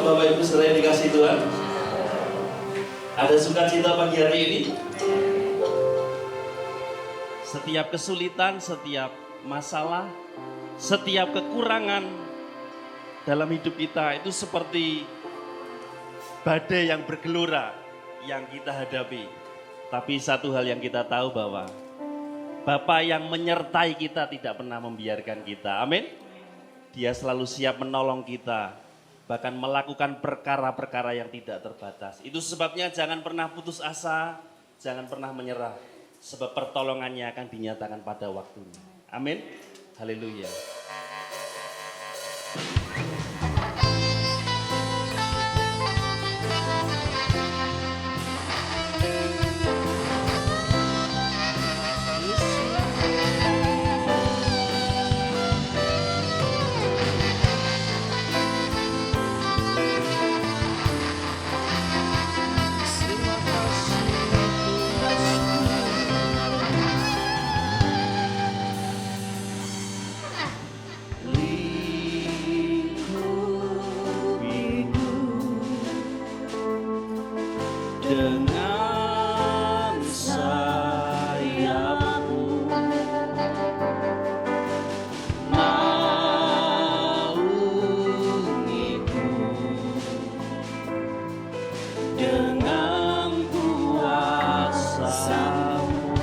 Shalom Bapak Ibu saudara yang dikasihi Tuhan. Ada sukacita pagi hari ini. Setiap kesulitan, setiap masalah, setiap kekurangan dalam hidup kita itu seperti badai yang bergelora yang kita hadapi. Tapi satu hal yang kita tahu bahwa Bapa yang menyertai kita tidak pernah membiarkan kita. Amin. Dia selalu siap menolong kita, bahkan melakukan perkara-perkara yang tidak terbatas. Itu sebabnya jangan pernah putus asa, jangan pernah menyerah. Sebab pertolongannya akan dinyatakan pada waktunya. Amin. Haleluya. Dengan sayapmu naungiku, dengan kuasa-Mu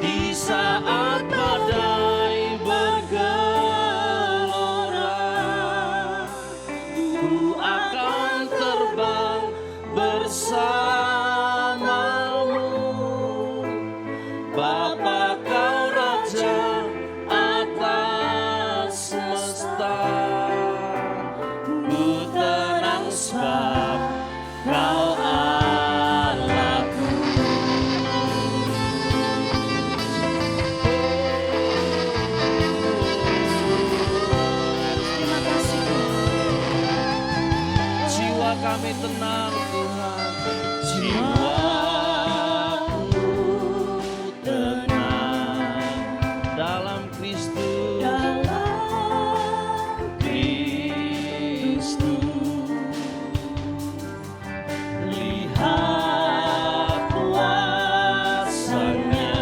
di saat badai bergelora, ku akan terbang bersamamu. Bapa Kau Raja atas semesta, ku tenang sebab Kau Allahku. Terima kasih Tuhan. Jiwa kami tenang Tuhan, jiwaku tenang dalam Kristus, lihat kuasa-Nya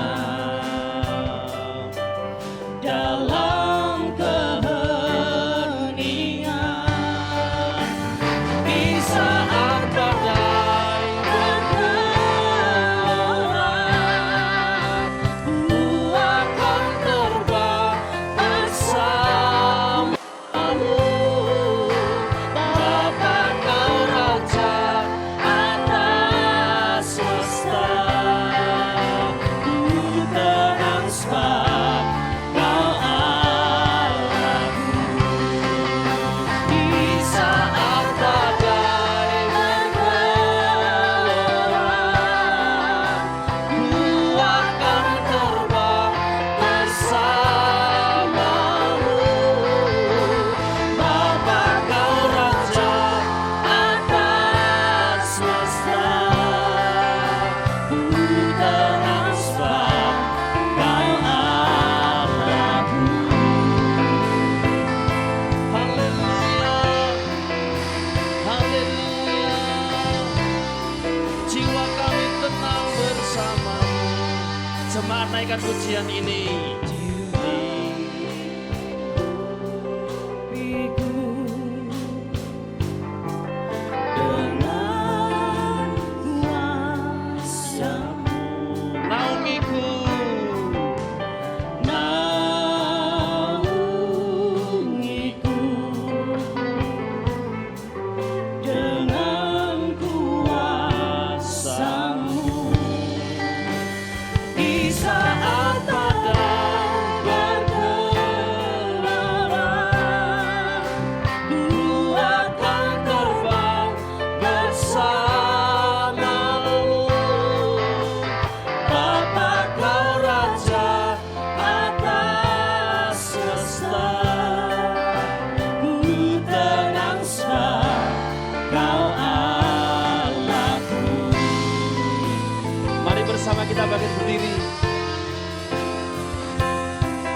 dalam keheningan. Di saat badai bergelora, ku akan terbang bersamamu. Bapa Kau Raja atas semesta, ku tenang sebab Kau Allahku. Di saat badai bergelora, ku akan terbang bersamamu. Bapa Kau Raja atas semesta, ku tenang sebab Kau Allahku. Haleluya, haleluya. Jiwa kami tenang bersamamu. Jemaat naikkan pujian ini. Dengan kuasa-Mu Naungiku, naungiku, dengan kuasa-Mu di saat badai bergelora, ku akan terbang bersamamu. Bapa Kau Raja atas semesta, ku tenang sebab Kau Allahku. Mari bersama kita bangkit berdiri.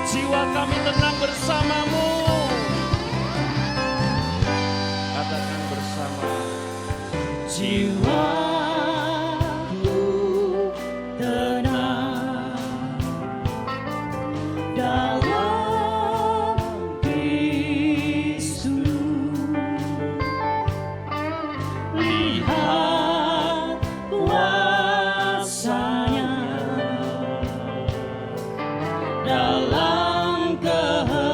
Jiwa kami tenang bersamamu. jiwaku tenang dalam Kristus. Lihat kuasa-Nya dalam keheningan.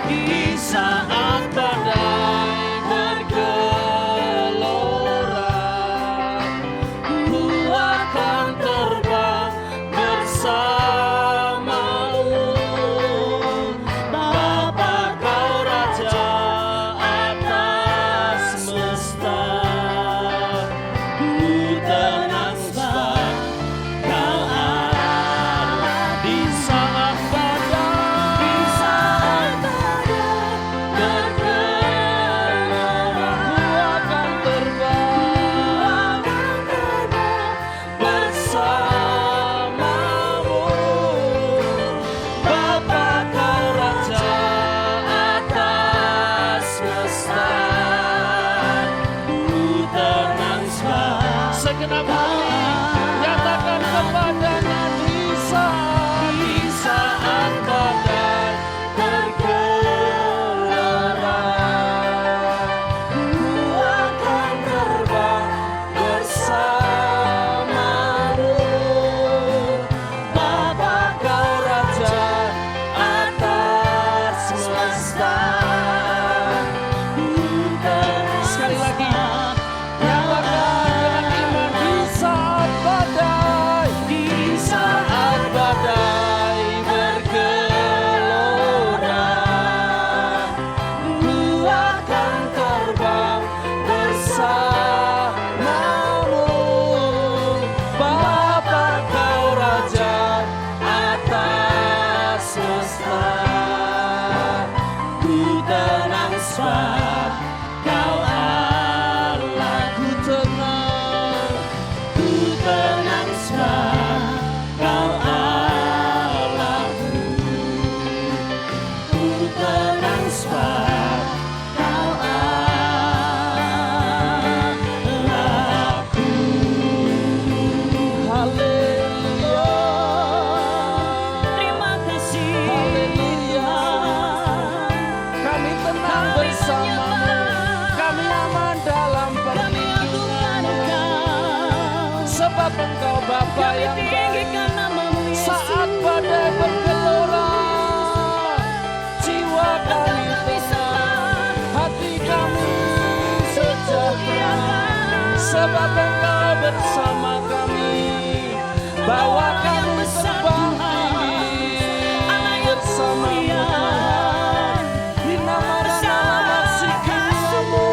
Di saat badai bergelora, ku akan terbang bersamamu. Bapa, Kau Raja atas semesta, ku tenang sebab Kau Allah. Di saat badai bergelora, ku akan terbang bersamamu. Bapa, Kau Raja atas semesta, ku tenang sebab segenap hati nyatakan kepadanya. Di saat badai bergelora, ku akan terbang bersamamu. Bapa, Kau Raja atas semesta, ku tenang. Sekali lagi, nyatakan dengan iman. Di saat badai bergelora, ku akan terbang bersamamu. Bapa, Kau Raja atas semesta, ku tenang sebab Kau Allah. Ku tenang sebab Kau Allahku. Ku tenang sebab Kau Allahku. Haleluya. Terima kasih. Haleluya. Kami tenang bersamamu. Kami aman dalam perlindungan-Mu. Sebab Engkau Bapa yang baik. Saat badai bergelora, jiwa kami tenang, hati kami sejahtera. Sebab Engkau bersama kami, bawa kami terbang tinggi bersama-Mu Tuhan. Di nama sikinamu,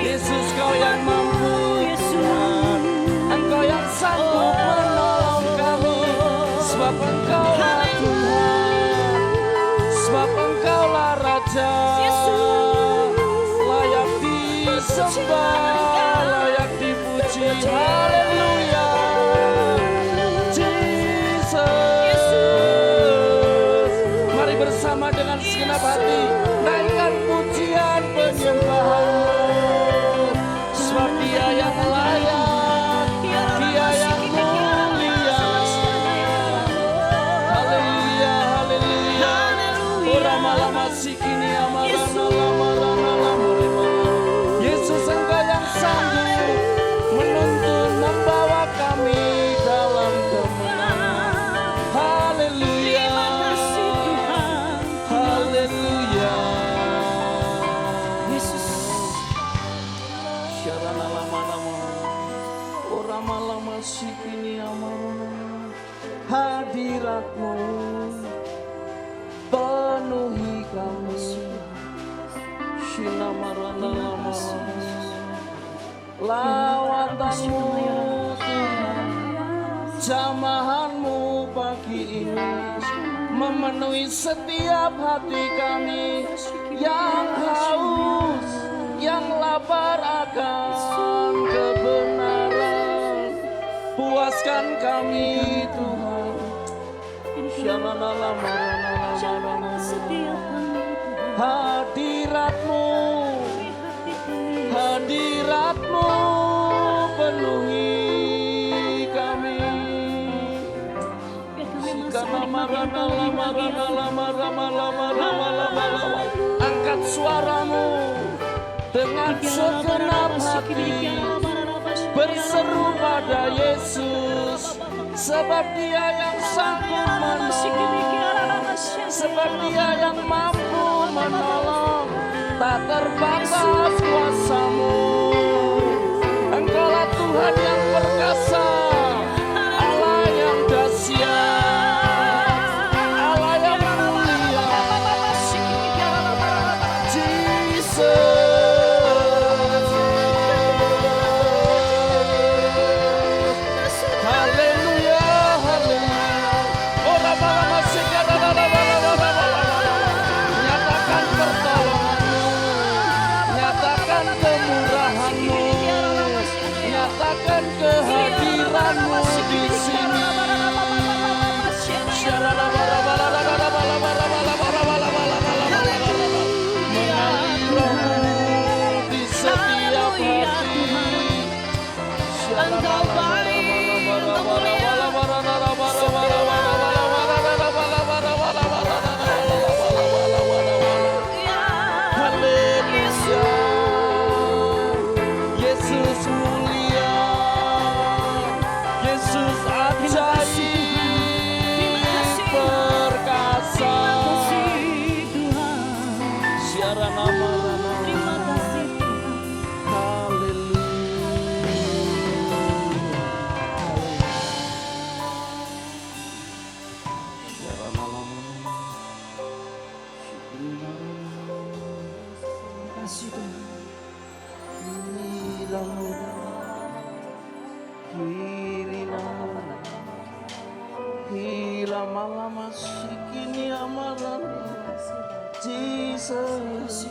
Yesus, Kau yang mampu Tuhan, Engkau yang sanggup menolong kami. Sebab Engkaulah Tuhan, sebab Engkaulah Raja, layak disembah, layak dipuji. Haleluya. Jesus, mari bersama dengan segenap hati naikkan pujian penyembahan-Mu. Sebab Dia yang layak, Dia yang mulia. Haleluya, haleluya. Lama sikini amarana lama. Yesus, Engkau yang sanggup menuntun, membawa kami dalam kemenangan. Haleluya. Haleluya. Yesus. Syarana lama. Ora lama sikini amarana. Hadirat-Mu penuhi kami. Shinamarana lama. Lawatan-Mu Tuhan, jamahan-Mu pagi ini memenuhi setiap hati kami yang haus, yang lapar akan kebenaran. Puaskan kami Tuhan. Shalala marana. hadiratmu, hadiratmu penuhi kami. Angkat suaramu dengan segenap hati, berseru pada Yesus, sebab Dia yang sanggup menolong, sebab Dia yang mampu menolong. Tak terbatas kuasa-Mu, Engkaulah Tuhan yang perkasa, Allah yang dahsyat, Allah yang mulia. Jesus. Haleluya, haleluya. Ora bala masika nyatakan pertolongan-Mu, nyatakan kemurahan-Mu, nyatakan kehadiran-Mu di sini. Mengalir di setiap hati. Engkau baik, Engkau mulia. Haleluya, Yesus mulia, Yesus ajaib, perkasa. Siaran nama Terima kasih Tuhan. Terima kasih Tuhan. Jesus,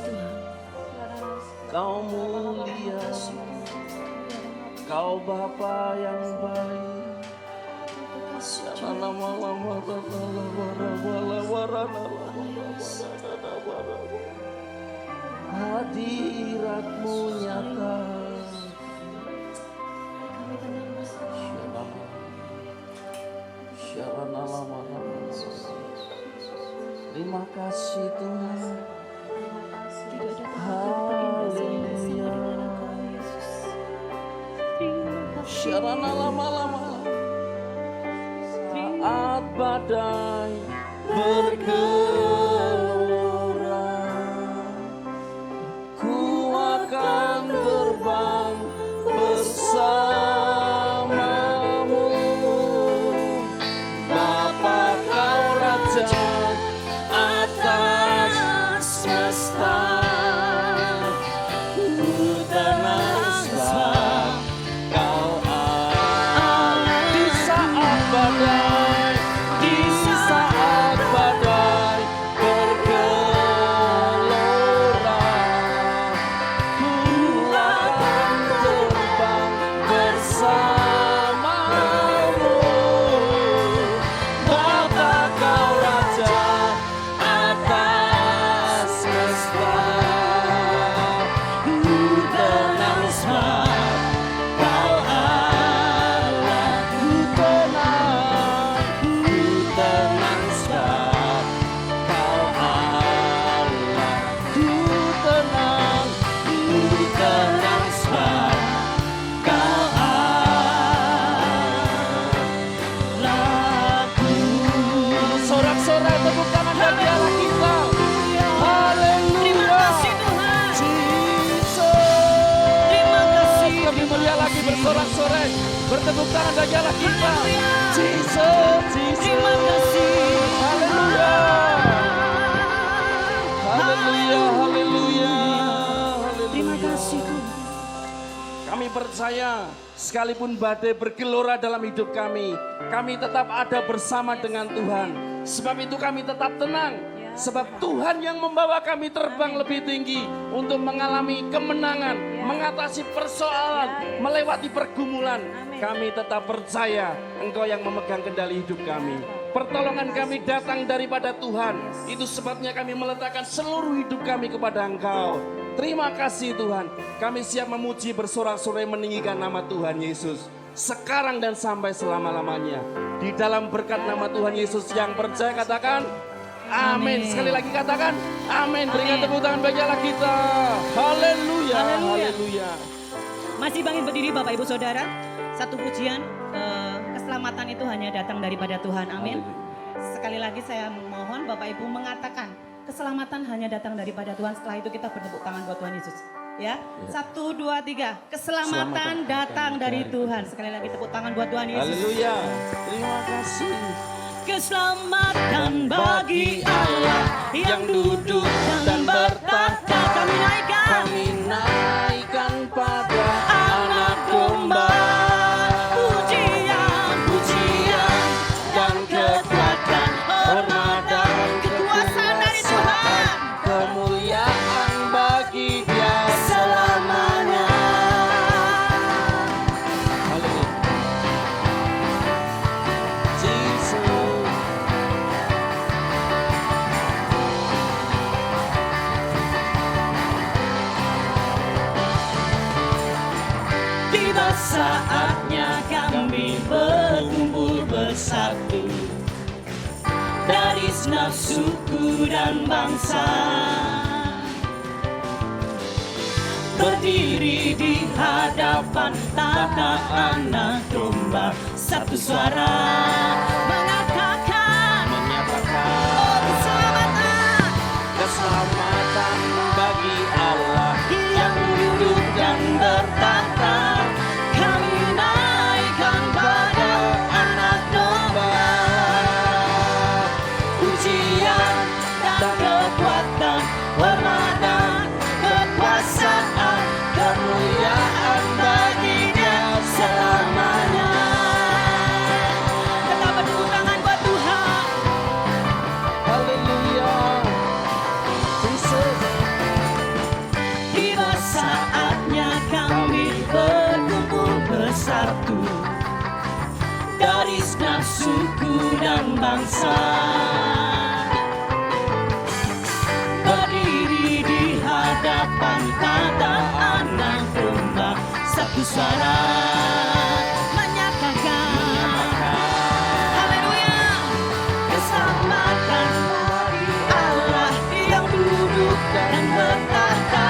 Kau mulia, Kau Bapa yang baik. Hadirat-Mu nyata. Terima kasih Tuhan. Haleluya. Syarana lama-lama. Saat badai bergelora, ku akan terbang bersamamu. Bapa Kau Raja atas semesta, ku tenang sebab Kau Allah. Di saat badai, di saat badai bergelora, ku akan terbang bersamamu. Bapa Kau Raja atas semesta, ku tenang sebab Kau Allah. Ku tenang sebab Kau Allah. Ku tenang sebab Kau Allahku. Sorak-sorai tepuk tangan bagi Allah kita. Haleluya. Terima kasih Tuhan. Jesus. Terima kasih, Lebih mulia lagi bersorak-sorai, bertepuk tangan bagi Allah kita. Jesus, Jesus. Terima kasih. Haleluya. Haleluya, haleluya. Terima kasih Tuhan. Kami percaya sekalipun badai bergelora dalam hidup kami tetap ada bersama dengan Tuhan. Sebab itu kami tetap tenang. Sebab Tuhan yang membawa kami terbang lebih tinggi untuk mengalami kemenangan, mengatasi persoalan, melewati pergumulan. Kami tetap percaya Engkau yang memegang kendali hidup kami. Pertolongan kami datang daripada Tuhan. Itu sebabnya kami meletakkan seluruh hidup kami kepada Engkau. Terima kasih Tuhan. Kami siap memuji bersorak-sorai meninggikan nama Tuhan Yesus. Sekarang dan sampai selama-lamanya. Di dalam berkat nama Tuhan Yesus yang percaya katakan amin. Sekali lagi katakan amin. Berikan tepuk tangan bagi Allah kita. Haleluya. Haleluya. Haleluya. Masih bangkit berdiri Bapak Ibu Saudara. Satu pujian, keselamatan itu hanya datang daripada Tuhan. Amin. Sekali lagi saya mohon Bapak Ibu mengatakan keselamatan hanya datang daripada Tuhan. Setelah itu kita bertepuk tangan buat Tuhan Yesus. Ya, 1, 2, 3. Keselamatan datang dari Tuhan. Sekali lagi tepuk tangan buat Tuhan Yesus. Haleluya. Terima kasih. Keselamatan bagi Allah yang duduk dan bertahta. Kami naikkan. Kami naikkan pada anak domba. Pujian, pujian Dan kekuatan, hormat dan kekuasaan dari Tuhan. kemuliaan bagi Dia selamanya. Haleluya. Jesus. Tiba saatnya kami berkumpul bersatu dari segenap suku dan bangsa, berdiri di hadapan tahta anak domba, satu suara menyatakan oh, keselamatan, Keselamatan bagi Allah yang duduk dan bertahta. Kami naikkan pada anak domba. Pujian dan kekuatan, hormat dan kekuasaan, kemuliaan bagi Dia selamanya. Kita bertepuk tangan buat Tuhan. Haleluya. Jesus. Tiba saatnya kami berkumpul bersatu dari segenap suku dan bangsa, berdiri di hadapan tahta anak domba, satu suara menyatakan haleluya. Keselamatan bagi Allah yang duduk dan bertahta.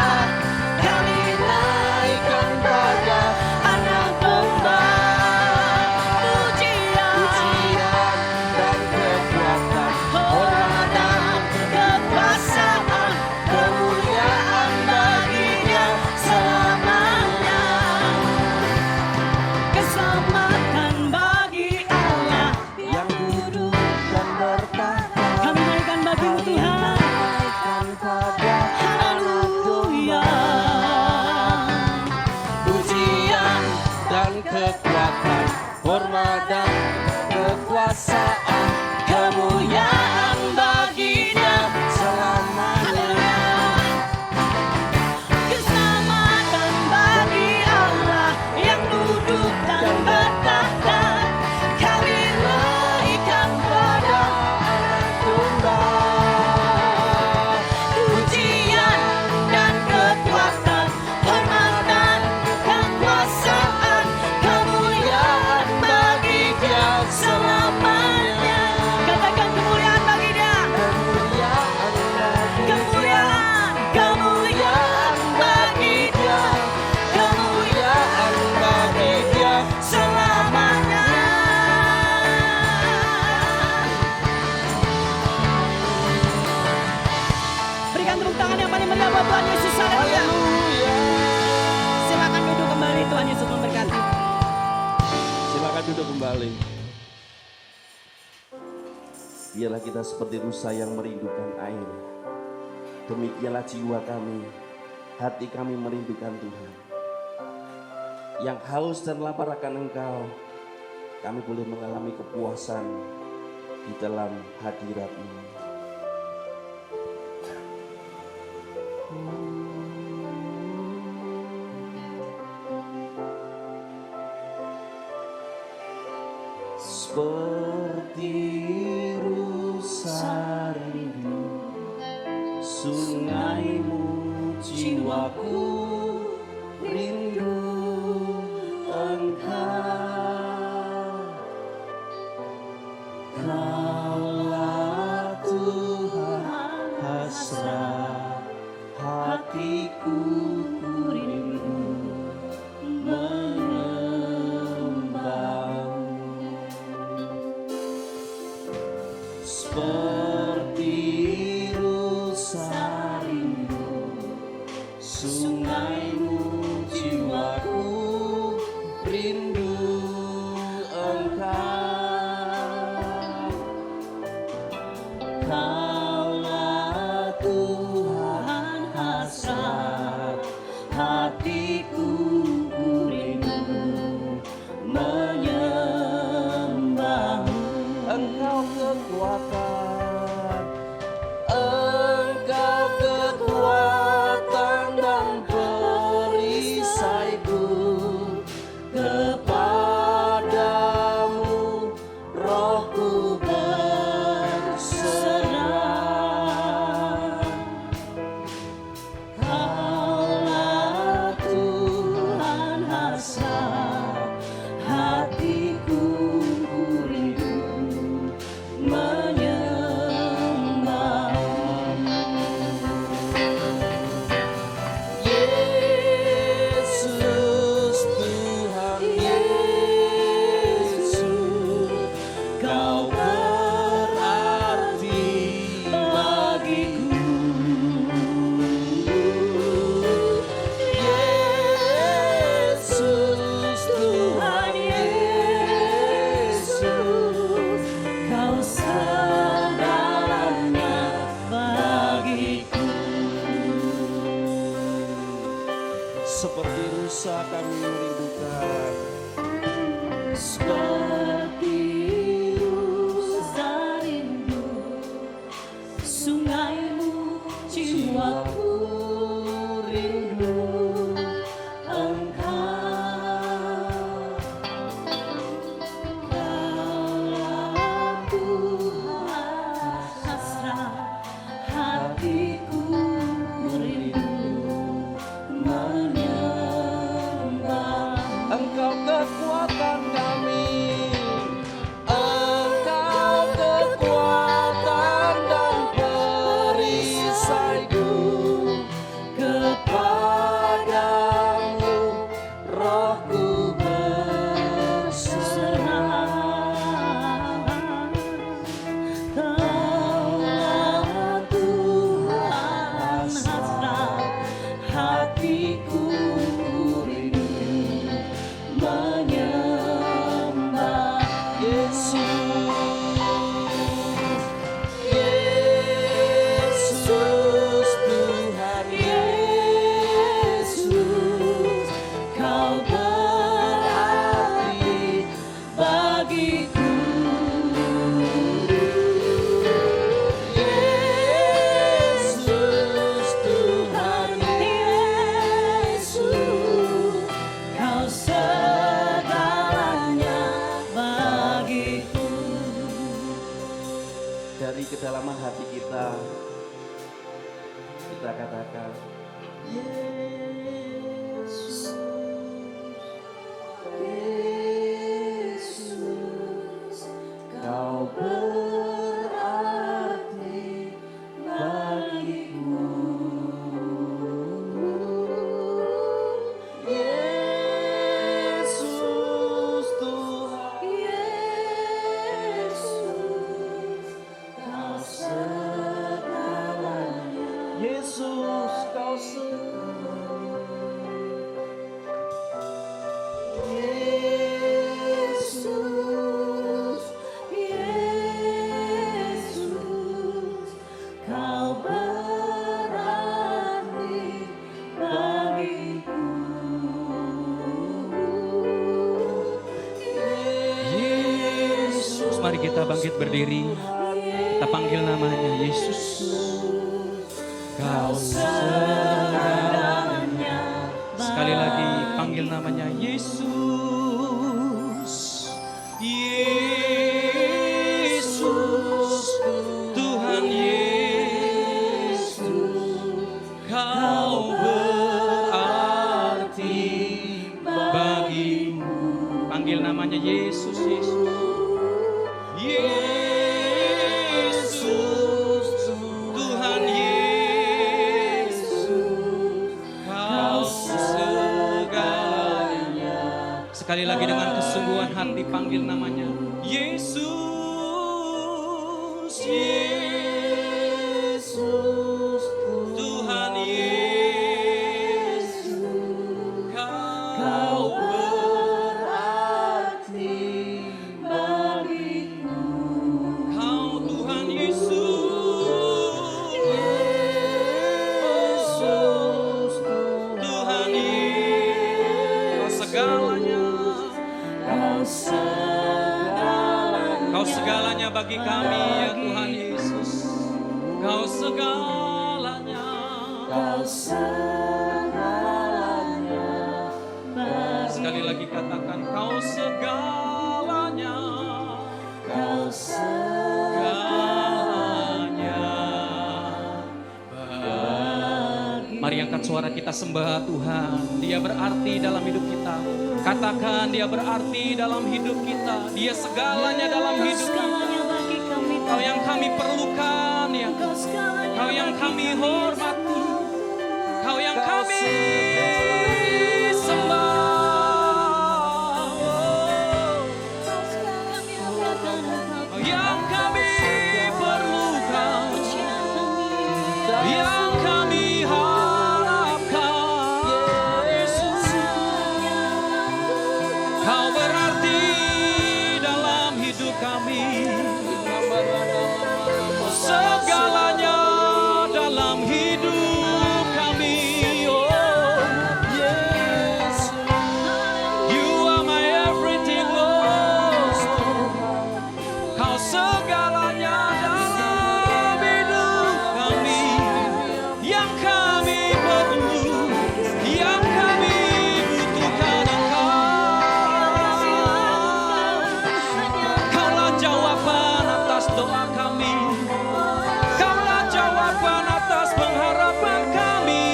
Kami naikkan pada anak domba. Pujian Dan kekuatan, hormat dan kekuasaan, kemuliaan bagi Dia selamanya. Keselamatan bagi Allah yang duduk dan bertahta. kami naikkan bagimu Tuhan. Naikkan pada Haleluya. pujian dan kekuatan, hormat dan kekuasaan, kemuliaan bagi Dia selamanya. Keselamatan bagi Allah yang duduk dan bertahta. Kami naikkan pada Anak domba. pujian dan kekuatan, hormat dan kekuasaan, kemuliaan bagi Dia selamanya. Katakan kemuliaan bagi Dia. Kemuliaan bagi Kemuliaan, kemuliaan bagi Dia. kemuliaan bagi Dia Selamanya. Berikan tepuk tangan yang paling meriah buat Tuhan Yesus. Haleluya. Haleluya. Silakan duduk kembali. Tuhan Yesus memberkati. Silakan duduk kembali. Biarlah kita seperti rusa yang merindukan air. Demikianlah jiwa kami, hati kami merindukan Tuhan. Yang haus dan lapar akan Engkau, kami boleh mengalami kepuasan di dalam hadirat-Mu. Seperti Sungaimu jiwaku rindu Engkau. Kaulah Tuhan hasrat hatiku, ku rindu menyembahmu. Seperti rusa rindu sungaimu jiwaku rindu Engkau. Kaulah Tuhan hasrat hatiku, ku rindu menyembahmu. Engkau kekuatan, Engkau kekuatan dan perisaiku. Kepadamu rohku berserah. Kaulah Tuhan hasrat hatiku, ku rindu menyembahmu. Yesus, Tuhan Yesus, Kau berarti bagiku. Yesus, Tuhan Yesus, Kau segalanya bagiku. Seperti rusa kami merindukan, seperti rusa rindu sungaimu jiwaku rindu Engkau. Kaulah Tuhan hasrat hatiku, ku rindu menyembah. Engkau kekuatan kami, Engkau kekuatan dan perisaiku. Kepadamu rohku berserah. Kaulah Tuhan hasrat hatiku, ku rindu menyembah. Yesus, Tuhan Yesus, Kau berarti bagiku. Yesus, Tuhan Yesus, Kau segalanya bagiku. Dari kedalaman hati kita katakan, Yesus, Yesus, Kau berarti bagiku. Yesus, Tuhan Yesus, Kau segalanya. Yesus, Kau segalanya. Yesus, Yesus, Kau berarti bagiku. Yesus, mari kita bangkit berdiri. Kita panggil namanya Yesus. Kau segalanya. Sekali lagi panggil namanya Yesus. Yesus, Tuhan Yesus, Kau berarti bagiku. Panggil namanya Yesus, Yesus. Yesus, Tuhan Yesus, Kau segalanya. Sekali lagi dengan kesungguhan hati panggil namanya Yesus, Yesus, Tuhan Yesus, Kau berarti bagiku. Kau Tuhan Yesus, Yesus, Tuhan Yesus, Kau segalanya. Kau segalanya bagi kami ya Tuhan Yesus. Kau segalanya. Sekali lagi katakan Kau segalanya. Kau segalanya. Mari angkat suara kita sembah Tuhan. Dia berarti dalam hidup kita. Katakan Dia berarti dalam hidup kita. Dia segalanya dalam hidup kita. Kau yang kami perlukan ya. Kau yang kami hormati. Kau yang kami sembah. Kau yang kami perlukan. Yang kami harapkan. Yesus, Kau berarti dalam hidup kami. Segalanya dalam hidup kami. Oh yes, You are my everything, Lord. Kau segalanya dalam hidup kami. Yang kami perlu, yang kami butuhkan Engkau. Kaulah jawaban atas doa kami. Kaulah jawaban atas pengharapan kami.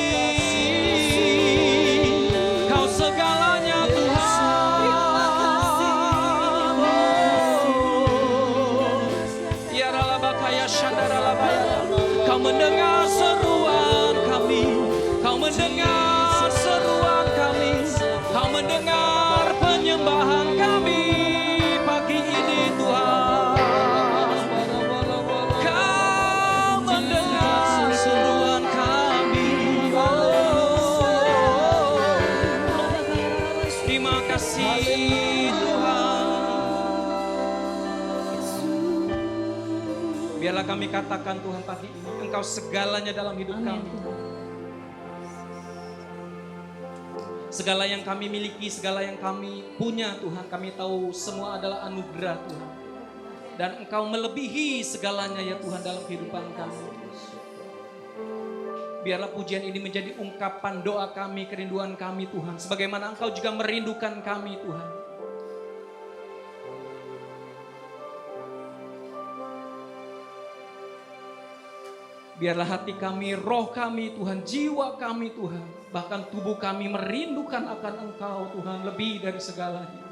Kau segalanya Tuhan. Ya Ralabakaya Shandaralabaya. Kau mendengar seruan kami. Kau mendengar seruan kami. Kau mendengar penyembahan kami pagi ini Tuhan. Kau mendengar seruan kami. Oh, terima kasih Tuhan. Biarlah kami katakan Tuhan pagi ini, Engkau segalanya dalam hidup kami. Segala yang kami miliki, segala yang kami punya Tuhan, kami tahu semua adalah anugerah Tuhan. Dan Engkau melebihi segalanya ya Tuhan dalam kehidupan kami. Biarlah pujian ini menjadi ungkapan doa kami, kerinduan kami Tuhan. Sebagaimana Engkau juga merindukan kami Tuhan. Biarlah hati kami, roh kami Tuhan, jiwa kami Tuhan, bahkan tubuh kami merindukan akan Engkau Tuhan lebih dari segalanya.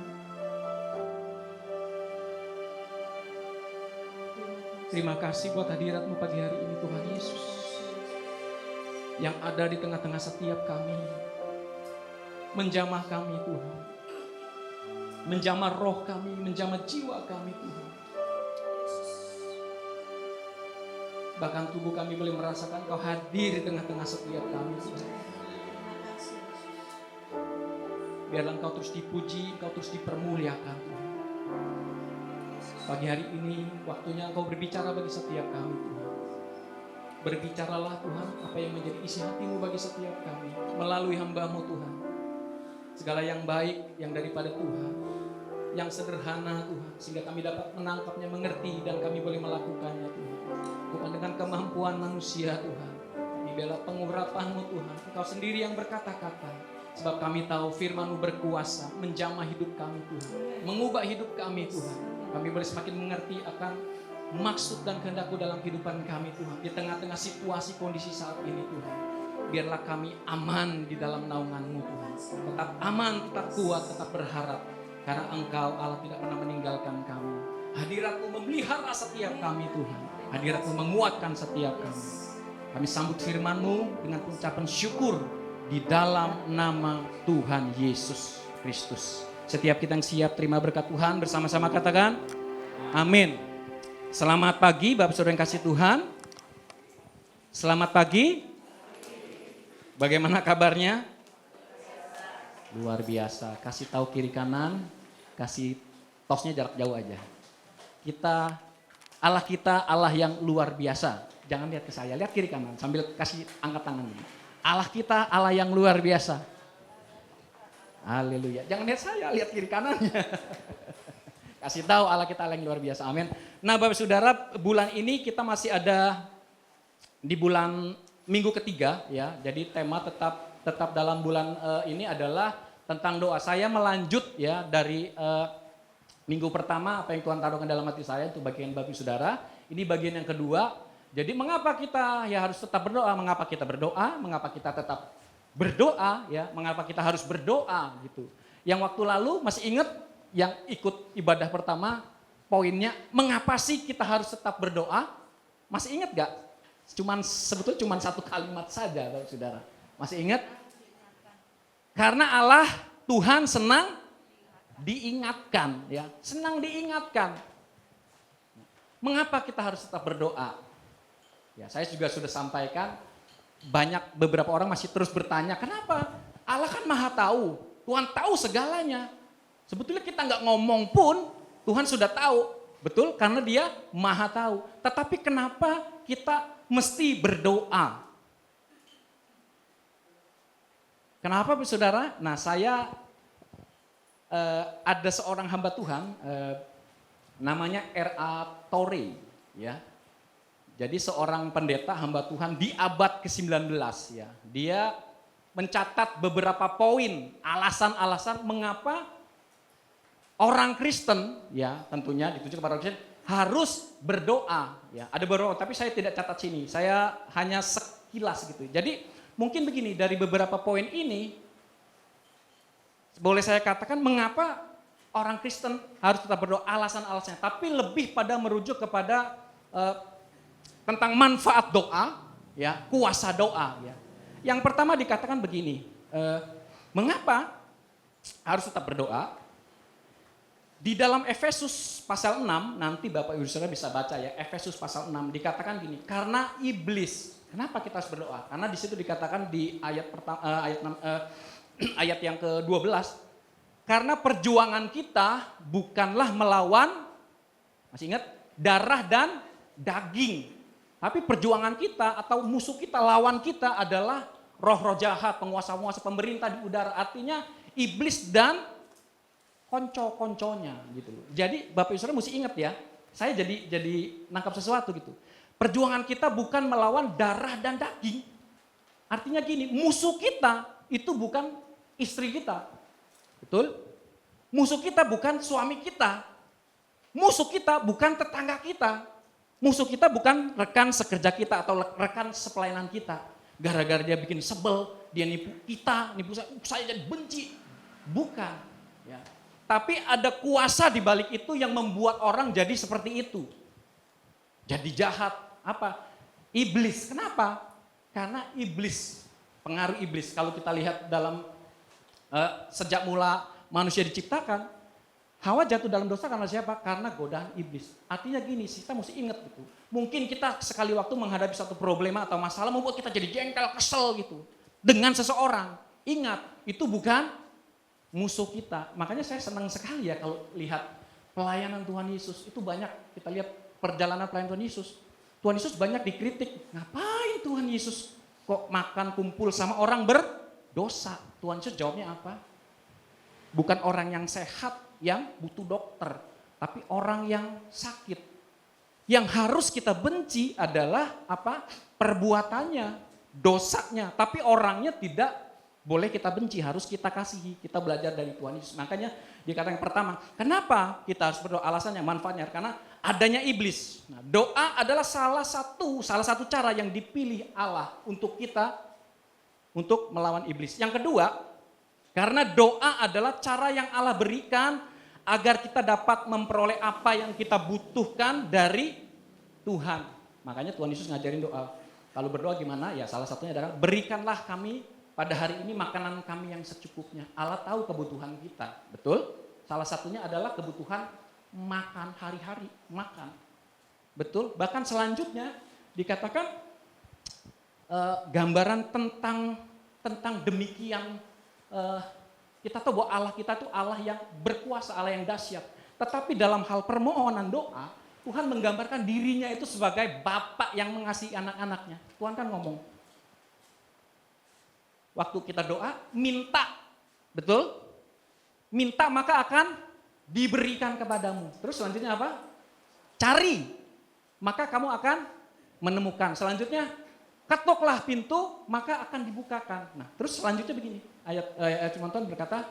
Terima kasih buat hadirat-Mu pagi hari ini Tuhan Yesus. Yang ada di tengah-tengah setiap kami. Menjamah kami Tuhan. Menjamah roh kami, menjamah jiwa kami Tuhan. Bahkan tubuh kami boleh merasakan Kau hadir di tengah-tengah setiap kami. Biarlah Engkau terus dipuji, Engkau terus dipermuliakan Tuhan. Pagi hari ini waktunya Engkau berbicara bagi setiap kami Tuhan. Berbicaralah Tuhan apa yang menjadi isi hati-Mu bagi setiap kami. Melalui hamba-Mu Tuhan. Segala yang baik yang daripada Tuhan. Yang sederhana Tuhan. Sehingga kami dapat menangkapnya, mengerti dan kami boleh melakukannya Tuhan. Bukan dengan kemampuan manusia Tuhan. Biarlah pengurapan-Mu Tuhan. Engkau sendiri yang berkata-kata. Sebab kami tahu firman-Mu berkuasa. Menjamah hidup kami Tuhan. Mengubah hidup kami Tuhan. Kami boleh semakin mengerti akan maksud dan kehendak-Mu dalam kehidupan kami Tuhan. Di tengah-tengah situasi kondisi saat ini Tuhan. biarlah kami aman di dalam naungan-Mu Tuhan. Tetap aman, tetap kuat, tetap berharap. Karena Engkau Allah tidak pernah meninggalkan kami. Hadirat-Mu memelihara setiap kami Tuhan. Hadirat-Mu menguatkan setiap kami. Kami sambut firman-Mu dengan ucapan syukur di dalam nama Tuhan Yesus Kristus. Setiap kita yang siap terima berkat Tuhan bersama-sama katakan amin. Selamat pagi Bapak Saudara yang kasih Tuhan. Selamat pagi. Bagaimana kabarnya? Luar biasa. Kasih tahu kiri kanan, kasih tosnya jarak jauh aja. Kita Allah yang luar biasa. Jangan lihat ke saya, lihat kiri kanan sambil kasih angkat tangan. Allah kita Allah yang luar biasa. Haleluya. Jangan lihat saya, lihat kiri kanannya. Kasih tahu Allah kita Allah yang luar biasa. Amin. Nah, Bapak Saudara, bulan ini kita masih ada di bulan minggu ketiga ya. Jadi tema tetap dalam bulan ini adalah tentang doa. Saya melanjut ya dari minggu pertama apa yang Tuhan taruhkan dalam hati saya itu bagian Bapak Saudara. Ini bagian yang kedua. Jadi mengapa kita ya harus tetap berdoa? Mengapa kita berdoa? Mengapa kita tetap berdoa ya? Mengapa kita harus berdoa gitu? Yang waktu lalu masih ingat yang ikut ibadah pertama poinnya mengapa sih kita harus tetap berdoa? Masih ingat gak? Sebetulnya cuma satu kalimat saja Bapak Saudara. Masih ingat? Karena Allah Tuhan senang diingatkan ya, senang diingatkan. Mengapa kita harus tetap berdoa? Ya, saya juga sudah sampaikan, beberapa orang masih terus bertanya, kenapa? Allah kan Maha tahu, Tuhan tahu segalanya. Sebetulnya kita nggak ngomong pun, Tuhan sudah tahu, betul? Karena Dia Maha tahu. Tetapi kenapa kita mesti berdoa? Kenapa, Saudara? Nah, saya ada seorang hamba Tuhan, namanya R.A. Torrey, ya. Jadi seorang pendeta hamba Tuhan di abad ke-19 ya. Dia mencatat beberapa poin, alasan-alasan mengapa orang Kristen ya tentunya dituju kepada orang Kristen harus berdoa ya. Ada beberapa tapi saya tidak catat sini. Saya hanya sekilas gitu. Jadi mungkin begini dari beberapa poin ini boleh saya katakan mengapa orang Kristen harus tetap berdoa alasan-alasannya. Tapi lebih pada merujuk kepada tentang manfaat doa, ya, kuasa doa. Ya. Yang pertama dikatakan begini, mengapa harus tetap berdoa? Di dalam Efesus pasal 6, nanti Bapak Ibu Saudara bisa baca ya, Efesus pasal 6 dikatakan gini, karena iblis. Kenapa kita harus berdoa? Karena di situ dikatakan di ayat ayat yang ke-12, karena perjuangan kita bukanlah melawan, masih ingat, darah dan daging. Tapi perjuangan kita atau musuh kita, lawan kita adalah roh-roh jahat, penguasa-penguasa pemerintah di udara. Artinya iblis dan konco-konconya gitu loh. Jadi Bapak Ibu Saudara mesti ingat ya, saya jadi nangkap sesuatu gitu. Perjuangan kita bukan melawan darah dan daging. Artinya gini, musuh kita itu bukan istri kita. Betul? Musuh kita bukan suami kita. Musuh kita bukan tetangga kita. Musuh kita bukan rekan sekerja kita atau rekan sepelayanan kita. Gara-gara dia bikin sebel, dia nipu kita, nipu saya jadi benci. Bukan. Ya. Tapi ada kuasa di balik itu yang membuat orang jadi seperti itu. Jadi jahat. Apa? Iblis. Kenapa? Karena iblis, pengaruh iblis. Kalau kita lihat dalam sejak mula manusia diciptakan, Hawa jatuh dalam dosa karena siapa? Karena godaan iblis. Artinya gini, kita mesti ingat gitu. Mungkin kita sekali waktu menghadapi satu problema atau masalah membuat kita jadi jengkel, kesel gitu. Dengan seseorang. Ingat, itu bukan musuh kita. Makanya saya senang sekali ya kalau lihat pelayanan Tuhan Yesus. Itu banyak, kita lihat perjalanan pelayanan Tuhan Yesus. Tuhan Yesus banyak dikritik. Ngapain Tuhan Yesus kok makan kumpul sama orang berdosa? Tuhan Yesus jawabnya apa? Bukan orang yang sehat yang butuh dokter, tapi orang yang sakit. Yang harus kita benci adalah apa? Perbuatannya, dosanya, tapi orangnya tidak boleh kita benci, harus kita kasihi. Kita belajar dari Tuhan Yesus. Makanya dikatakan yang pertama, kenapa kita harus berdoa? Alasannya, manfaatnya, karena adanya iblis. Nah, doa adalah salah satu cara yang dipilih Allah untuk kita untuk melawan iblis. Yang kedua, karena doa adalah cara yang Allah berikan agar kita dapat memperoleh apa yang kita butuhkan dari Tuhan. Makanya Tuhan Yesus ngajarin doa. Kalau berdoa gimana? Ya salah satunya adalah berikanlah kami pada hari ini makanan kami yang secukupnya. Allah tahu kebutuhan kita, betul? Salah satunya adalah kebutuhan makan hari-hari, makan. Betul? Bahkan selanjutnya dikatakan gambaran tentang demikian. Kita tahu bahwa Allah kita itu Allah yang berkuasa, Allah yang dahsyat. Tetapi dalam hal permohonan doa, Tuhan menggambarkan dirinya itu sebagai Bapa yang mengasihi anak-anaknya. Tuhan kan ngomong, waktu kita doa, minta, betul? Minta maka akan diberikan kepadamu. Terus selanjutnya apa? Cari, maka kamu akan menemukan. Selanjutnya, ketoklah pintu, maka akan dibukakan. Nah, terus selanjutnya begini, ayat firman Tuhan berkata,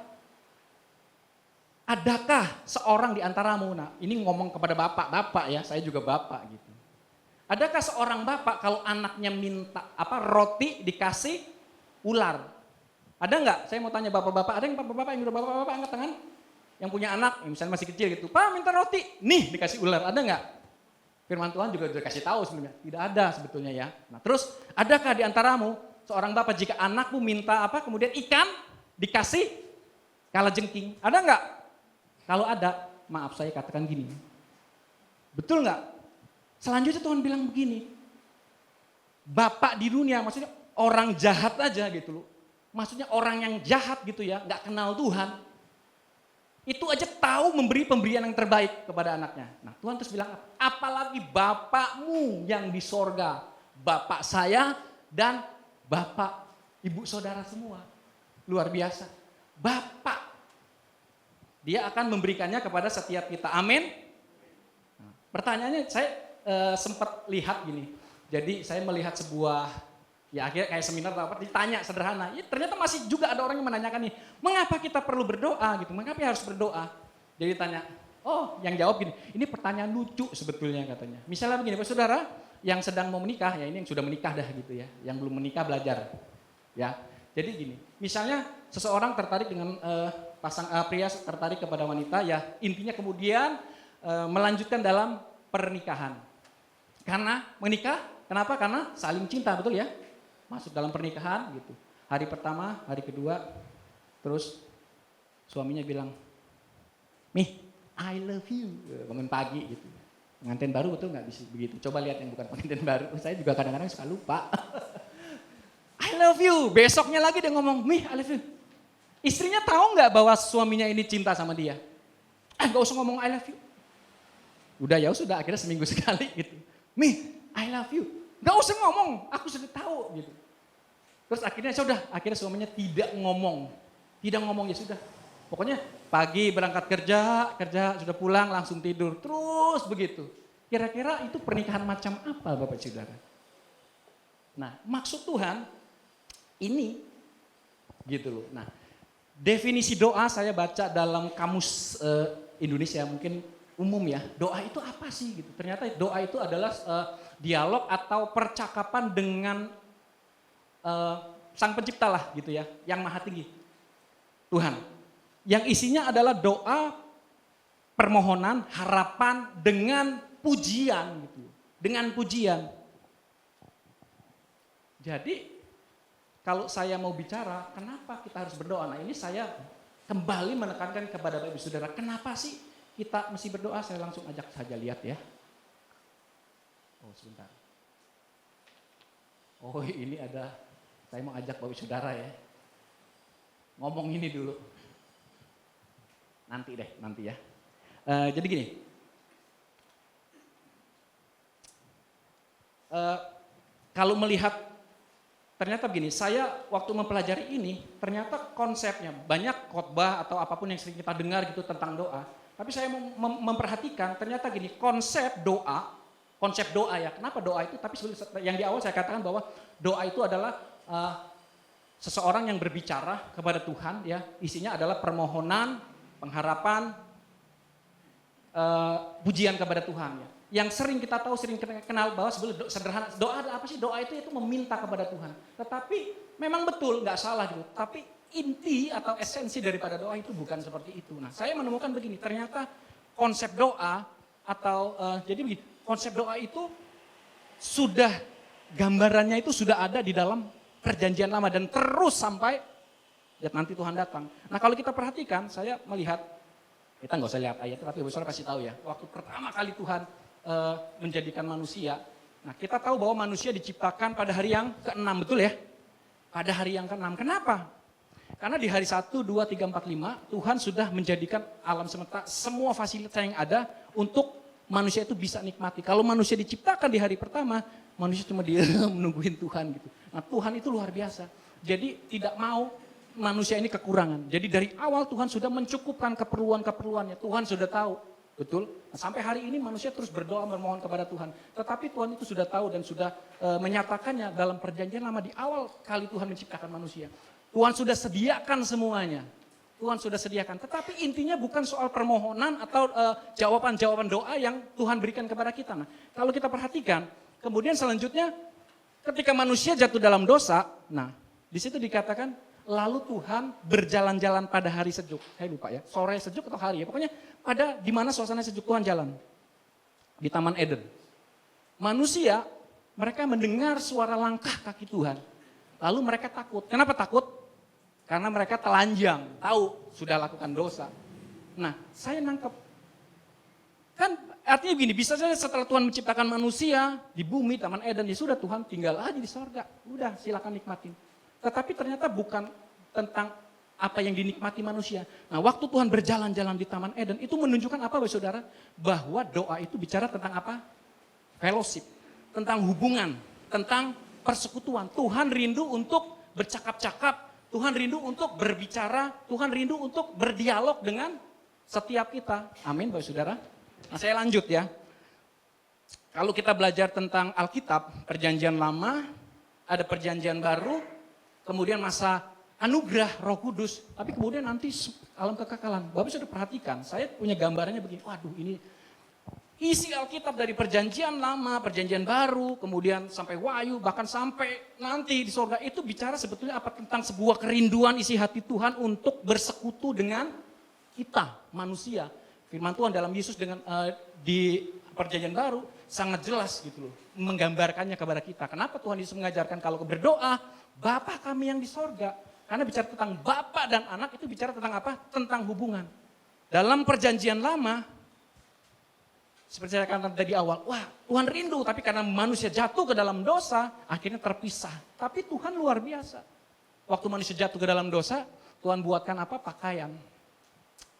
adakah seorang di antaramu, nah ini ngomong kepada bapak ya, saya juga bapak gitu. Adakah seorang bapak kalau anaknya minta roti dikasih ular? Ada nggak? Saya mau tanya bapak-bapak, ada yang bapak-bapak yang udah bapak-bapak angkat tangan? Yang punya anak, yang misalnya masih kecil gitu, Pak minta roti, nih dikasih ular, ada nggak? Firman Tuhan juga sudah kasih tahu sebelumnya, tidak ada sebetulnya ya. Nah terus, adakah di antaramu seorang bapak jika anakmu minta kemudian ikan dikasih kalajengking, ada nggak? Kalau ada, maaf saya katakan gini, betul nggak? Selanjutnya Tuhan bilang begini, bapak di dunia, maksudnya orang jahat aja gitu loh. Maksudnya orang yang jahat gitu ya, nggak kenal Tuhan. Itu aja tahu memberi pemberian yang terbaik kepada anaknya. Nah Tuhan terus bilang, apalagi bapakmu yang di sorga. Bapak saya dan bapak ibu saudara semua. Luar biasa. Bapak. Dia akan memberikannya kepada setiap kita. Amin. Nah, pertanyaannya saya sempat lihat gini. Jadi saya melihat sebuah, ya akhirnya kayak seminar atau apa, ditanya sederhana. Ya, ternyata masih juga ada orang yang menanyakan nih, mengapa kita perlu berdoa gitu, mengapa harus berdoa? Jadi tanya, oh yang jawab gini, ini pertanyaan lucu sebetulnya katanya. Misalnya begini, Pak Saudara, yang sedang mau menikah, ya ini yang sudah menikah dah gitu ya, yang belum menikah belajar. Ya, jadi gini, misalnya seseorang tertarik dengan pria tertarik kepada wanita, ya intinya kemudian melanjutkan dalam pernikahan. Karena menikah, kenapa? Karena saling cinta, betul ya? Masuk dalam pernikahan gitu. Hari pertama, hari kedua, terus suaminya bilang, "Mih, I love you." Bangun pagi gitu. Pengantin baru betul nggak bisa begitu? Coba lihat yang bukan pengantin baru. Saya juga kadang-kadang suka lupa. I love you. Besoknya lagi dia ngomong, "Mih, I love you." Istrinya tahu nggak bahwa suaminya ini cinta sama dia? Nggak usah ngomong I love you. Udah ya sudah, akhirnya seminggu sekali gitu. "Mih, I love you." Nggak usah ngomong, aku sudah tahu gitu. Terus akhirnya suaminya tidak ngomong ya sudah. Pokoknya pagi berangkat kerja sudah pulang langsung tidur, terus begitu. Kira-kira itu pernikahan macam apa Bapak Saudara? Nah maksud Tuhan ini gitu loh. Nah definisi doa saya baca dalam kamus Indonesia mungkin umum ya. Doa itu apa sih gitu? Ternyata doa itu adalah dialog atau percakapan dengan Sang Pencipta lah gitu ya, yang maha tinggi, Tuhan. Yang isinya adalah doa, permohonan, harapan dengan pujian gitu, dengan pujian. Jadi kalau saya mau bicara, kenapa kita harus berdoa? Nah ini saya kembali menekankan kepada Bapak Ibu Saudara, kenapa sih kita mesti berdoa? Saya langsung ajak saja lihat ya. Oh sebentar. Oh ini ada, saya mau ajak Bapak Saudara ya. Ngomong ini dulu. Nanti ya. Jadi gini. Kalau melihat, ternyata begini, saya waktu mempelajari ini, ternyata konsepnya, banyak khotbah atau apapun yang sering kita dengar gitu tentang doa. Tapi saya memperhatikan, ternyata gini, konsep doa ya. Kenapa doa itu? Tapi yang di awal saya katakan bahwa doa itu adalah seseorang yang berbicara kepada Tuhan ya. Isinya adalah permohonan, pengharapan, pujian kepada Tuhan ya. yang sering kita tahu, sering kita kenal bahwa sebelum sederhana, doa apa sih? Doa itu meminta kepada Tuhan. Tetapi memang betul, nggak salah gitu. Tapi inti atau esensi daripada doa itu bukan seperti itu. Nah, saya menemukan begini, ternyata konsep doa atau jadi begini, konsep doa itu sudah gambarannya itu sudah ada di dalam perjanjian lama dan terus sampai nanti Tuhan datang. Nah, kalau kita perhatikan, saya melihat, kita nggak usah lihat ayat, tapi Saudara kasih tahu ya, waktu pertama kali Tuhan menjadikan manusia, nah kita tahu bahwa manusia diciptakan pada hari yang ke-6, betul ya? Pada hari yang ke-6, kenapa? Karena di hari 1, 2, 3, 4, 5, Tuhan sudah menjadikan alam semesta, semua fasilitas yang ada untuk manusia itu bisa nikmati. Kalau manusia diciptakan di hari pertama, manusia cuma dia menungguin Tuhan gitu. Nah, Tuhan itu luar biasa. Jadi tidak mau manusia ini kekurangan. Jadi dari awal Tuhan sudah mencukupkan keperluan-keperluannya. Tuhan sudah tahu, betul? Nah, sampai hari ini manusia terus berdoa memohon kepada Tuhan. Tetapi Tuhan itu sudah tahu dan sudah menyatakannya dalam perjanjian lama di awal kali Tuhan menciptakan manusia. Tuhan sudah sediakan semuanya. Tuhan sudah sediakan. Tetapi intinya bukan soal permohonan atau jawaban-jawaban doa yang Tuhan berikan kepada kita. Nah, kalau kita perhatikan, kemudian selanjutnya ketika manusia jatuh dalam dosa, nah di situ dikatakan lalu Tuhan berjalan-jalan pada hari sejuk. Saya lupa ya, sore sejuk atau hari ya. Pokoknya pada di mana suasana sejuk Tuhan jalan. Di Taman Eden. Manusia, mereka mendengar suara langkah kaki Tuhan. Lalu mereka takut. Kenapa takut? Karena mereka telanjang, tahu sudah lakukan dosa. Nah, saya nangkep. Kan artinya begini, bisa saja setelah Tuhan menciptakan manusia di bumi, Taman Eden, ya sudah Tuhan tinggal aja di sorga. Udah silakan nikmatin. Tetapi ternyata bukan tentang apa yang dinikmati manusia. Nah, waktu Tuhan berjalan-jalan di Taman Eden, itu menunjukkan apa Bapak Saudara? Bahwa doa itu bicara tentang apa? Fellowship, tentang hubungan, tentang persekutuan. Tuhan rindu untuk bercakap-cakap, Tuhan rindu untuk berbicara, Tuhan rindu untuk berdialog dengan setiap kita. Amin Bapak Saudara. Nah, saya lanjut ya. Kalau kita belajar tentang Alkitab, perjanjian lama, ada perjanjian baru, kemudian masa anugerah Roh Kudus, tapi kemudian nanti alam kekekalan. Bapak sudah perhatikan, saya punya gambarannya begini, waduh ini isi Alkitab dari perjanjian lama, perjanjian baru, kemudian sampai Wahyu, bahkan sampai nanti di surga itu bicara sebetulnya apa tentang sebuah kerinduan isi hati Tuhan untuk bersekutu dengan kita, manusia. Firman Tuhan dalam Yesus dengan di perjanjian baru sangat jelas gitu loh, menggambarkannya kepada kita. Kenapa Tuhan Yesus mengajarkan kalau berdoa, Bapa kami yang di sorga. Karena bicara tentang Bapa dan Anak itu bicara tentang apa? Tentang hubungan. Dalam perjanjian lama, seperti saya katakan tadi awal, wah Tuhan rindu, tapi karena manusia jatuh ke dalam dosa, akhirnya terpisah. Tapi Tuhan luar biasa. Waktu manusia jatuh ke dalam dosa, Tuhan buatkan apa? Pakaian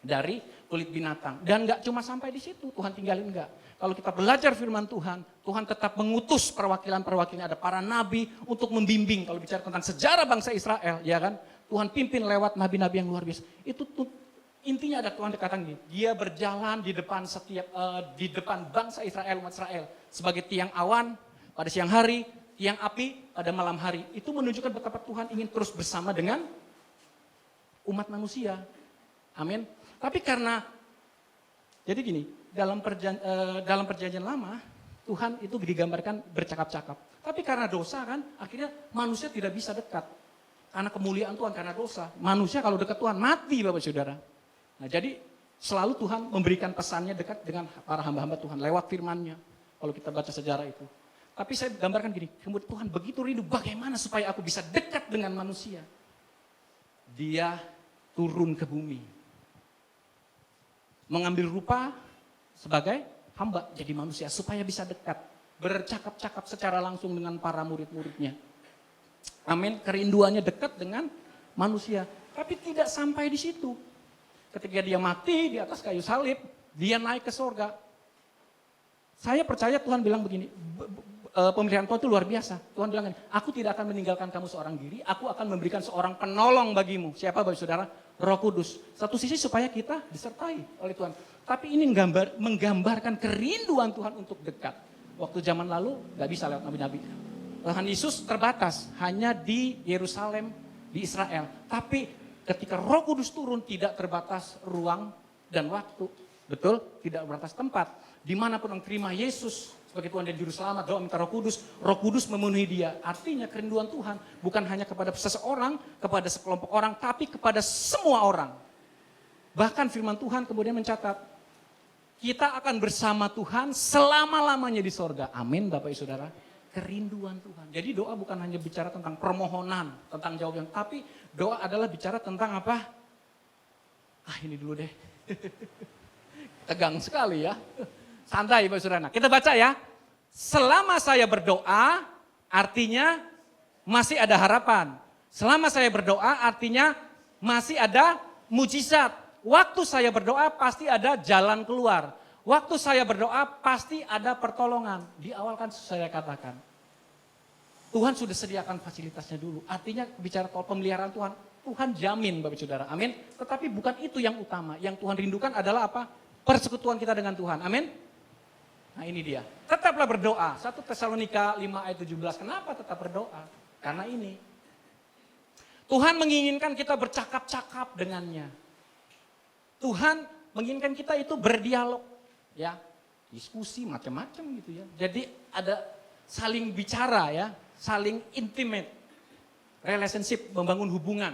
dari kulit binatang. Dan gak cuma sampai di situ, Tuhan tinggalin enggak. Kalau kita belajar firman Tuhan, Tuhan tetap mengutus perwakilan-perwakilan, ada para nabi untuk membimbing. Kalau bicara tentang sejarah bangsa Israel, ya kan? Tuhan pimpin lewat nabi-nabi yang luar biasa. Itu intinya ada Tuhan katakan gini, dia berjalan di depan di depan bangsa Israel, umat Israel sebagai tiang awan pada siang hari, tiang api pada malam hari. Itu menunjukkan betapa Tuhan ingin terus bersama dengan umat manusia. Amin. Tapi karena jadi gini, dalam perjanjian lama Tuhan itu digambarkan bercakap-cakap. Tapi karena dosa kan, akhirnya manusia tidak bisa dekat. Karena kemuliaan Tuhan, karena dosa. Manusia kalau dekat Tuhan mati Bapak Saudara. Nah, jadi selalu Tuhan memberikan pesannya dekat dengan para hamba-hamba Tuhan lewat firman-Nya. Kalau kita baca sejarah itu. Tapi saya gambarkan gini, kemudian Tuhan begitu rindu bagaimana supaya aku bisa dekat dengan manusia. Dia turun ke bumi. Mengambil rupa sebagai hamba jadi manusia supaya bisa dekat. Bercakap-cakap secara langsung dengan para murid-muridnya. Amin, kerinduannya dekat dengan manusia. Tapi tidak sampai di situ. Ketika dia mati di atas kayu salib, dia naik ke sorga. Saya percaya Tuhan bilang begini, pemilihan Tuhan itu luar biasa. Tuhan bilang, aku tidak akan meninggalkan kamu seorang diri, aku akan memberikan seorang penolong bagimu. Siapa Bapak Saudara? Roh Kudus. Satu sisi supaya kita disertai oleh Tuhan. Tapi ini menggambarkan kerinduan Tuhan untuk dekat. Waktu zaman lalu gak bisa lewat nabi-nabi. Tuhan Yesus terbatas hanya di Yerusalem, di Israel. Tapi ketika Roh Kudus turun tidak terbatas ruang dan waktu. Betul? Tidak berbatas tempat. Dimanapun engkau terima Yesus sebagai Tuhan dan Juru Selamat, doa minta Roh Kudus memenuhi dia. Artinya kerinduan Tuhan bukan hanya kepada seseorang, kepada sekelompok orang, tapi kepada semua orang. Bahkan firman Tuhan kemudian mencatat, kita akan bersama Tuhan selama-lamanya di sorga. Amin Bapak Ibu Saudara. Kerinduan Tuhan. Jadi doa bukan hanya bicara tentang permohonan, tentang jawaban, tapi doa adalah bicara tentang apa? Ini dulu deh. Tegang sekali ya. Santai Bapak Saudara. Kita baca ya. Selama saya berdoa artinya masih ada harapan. Selama saya berdoa artinya masih ada mujizat. Waktu saya berdoa pasti ada jalan keluar. Waktu saya berdoa pasti ada pertolongan. Di awal kan saya katakan. Tuhan sudah sediakan fasilitasnya dulu. Artinya bicara soal pemeliharaan Tuhan. Tuhan jamin Bapak Saudara. Amin. Tetapi bukan itu yang utama. Yang Tuhan rindukan adalah apa? Persekutuan kita dengan Tuhan. Amin. Nah ini dia. Tetaplah berdoa. 1 Tesalonika 5 ayat 17. Kenapa tetap berdoa? Karena ini. Tuhan menginginkan kita bercakap-cakap dengannya. Tuhan menginginkan kita itu berdialog. Ya, diskusi macam-macam gitu ya. Jadi ada saling bicara ya, saling intimate. Relationship, membangun hubungan.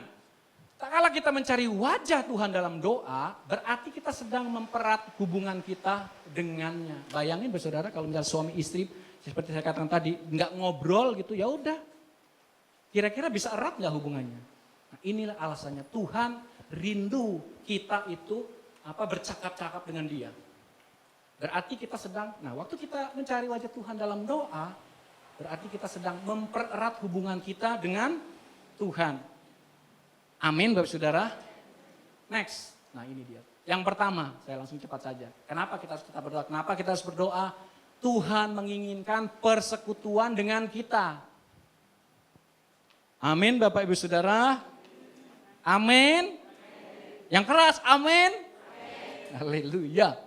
Tak kala kita mencari wajah Tuhan dalam doa, berarti kita sedang mempererat hubungan kita dengannya. Bayangin bersaudara kalau misalnya suami istri, seperti saya katakan tadi, nggak ngobrol gitu, ya udah. Kira-kira bisa erat nggak hubungannya? Nah, inilah alasannya Tuhan rindu kita itu bercakap-cakap dengan Dia. Berarti kita sedang, waktu kita mencari wajah Tuhan dalam doa, berarti kita sedang mempererat hubungan kita dengan Tuhan. Amin Bapak Saudara. Next. Nah ini dia. Yang pertama, saya langsung cepat saja. Kenapa kita harus tetap berdoa? Kenapa kita harus berdoa? Tuhan menginginkan persekutuan dengan kita. Amin Bapak Ibu Saudara. Amin. Yang keras, amin. Haleluya.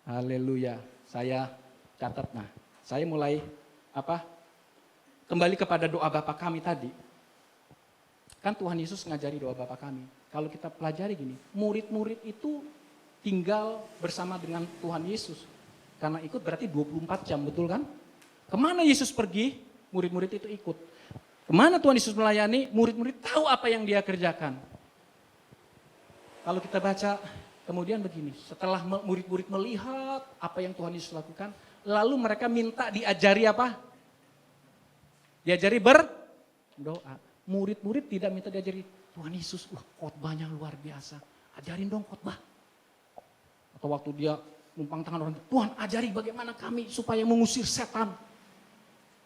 Haleluya. Saya catat, saya mulai kembali kepada doa Bapa kami tadi. Kan Tuhan Yesus ngajari doa Bapa kami. Kalau kita pelajari gini, murid-murid itu tinggal bersama dengan Tuhan Yesus. Karena ikut berarti 24 jam, betul kan? Kemana Yesus pergi, murid-murid itu ikut. Kemana Tuhan Yesus melayani, murid-murid tahu apa yang Dia kerjakan. Kalau kita baca, kemudian begini, setelah murid-murid melihat apa yang Tuhan Yesus lakukan, lalu mereka minta diajari apa? Diajari berdoa. Murid-murid tidak minta diajari, Tuhan Yesus, khotbahnya luar biasa. Ajarin dong khotbah. Atau waktu dia numpang tangan orang, Tuhan ajari bagaimana kami supaya mengusir setan.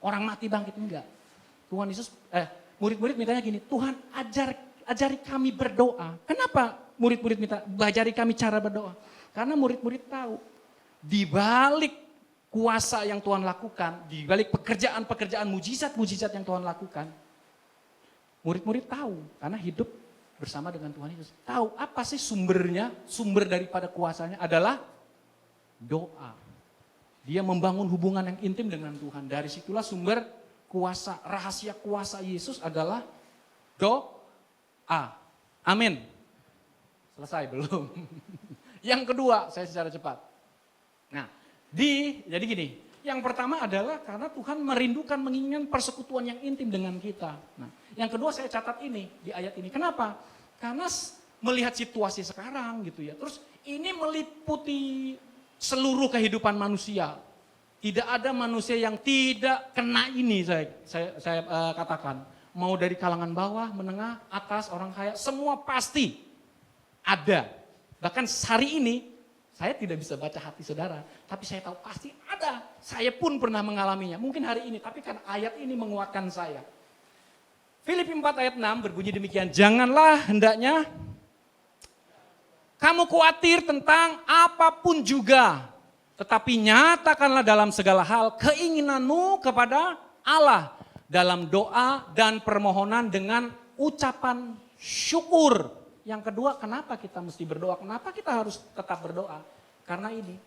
Orang mati bangkit, enggak. Tuhan Yesus, murid-murid mintanya gini, Tuhan ajari kami berdoa. Kenapa murid-murid minta, ajari kami cara berdoa? Karena murid-murid tahu, di balik kuasa yang Tuhan lakukan, di balik pekerjaan-pekerjaan mujizat-mujizat yang Tuhan lakukan, murid-murid tahu, karena hidup bersama dengan Tuhan Yesus. Tahu apa sih sumbernya, sumber daripada kuasanya adalah doa. Dia membangun hubungan yang intim dengan Tuhan. Dari situlah sumber kuasa, rahasia kuasa Yesus adalah doa. Amin. Selesai belum? Yang kedua, saya secara cepat. Jadi gini, yang pertama adalah karena Tuhan merindukan, menginginkan persekutuan yang intim dengan kita. Yang kedua saya catat ini, di ayat ini. Kenapa? Karena melihat situasi sekarang gitu ya. Terus ini meliputi seluruh kehidupan manusia. Tidak ada manusia yang tidak kena ini, saya katakan. Mau dari kalangan bawah, menengah, atas, orang kaya, semua pasti ada. Bahkan hari ini, saya tidak bisa baca hati saudara, tapi saya tahu pasti ada. Saya pun pernah mengalaminya, mungkin hari ini, tapi kan ayat ini menguatkan saya. Filipi 4 ayat 6 berbunyi demikian, janganlah hendaknya kamu khawatir tentang apapun juga, tetapi nyatakanlah dalam segala hal keinginanmu kepada Allah dalam doa dan permohonan dengan ucapan syukur. Yang kedua, kenapa kita mesti berdoa? Kenapa kita harus tetap berdoa? Karena ini.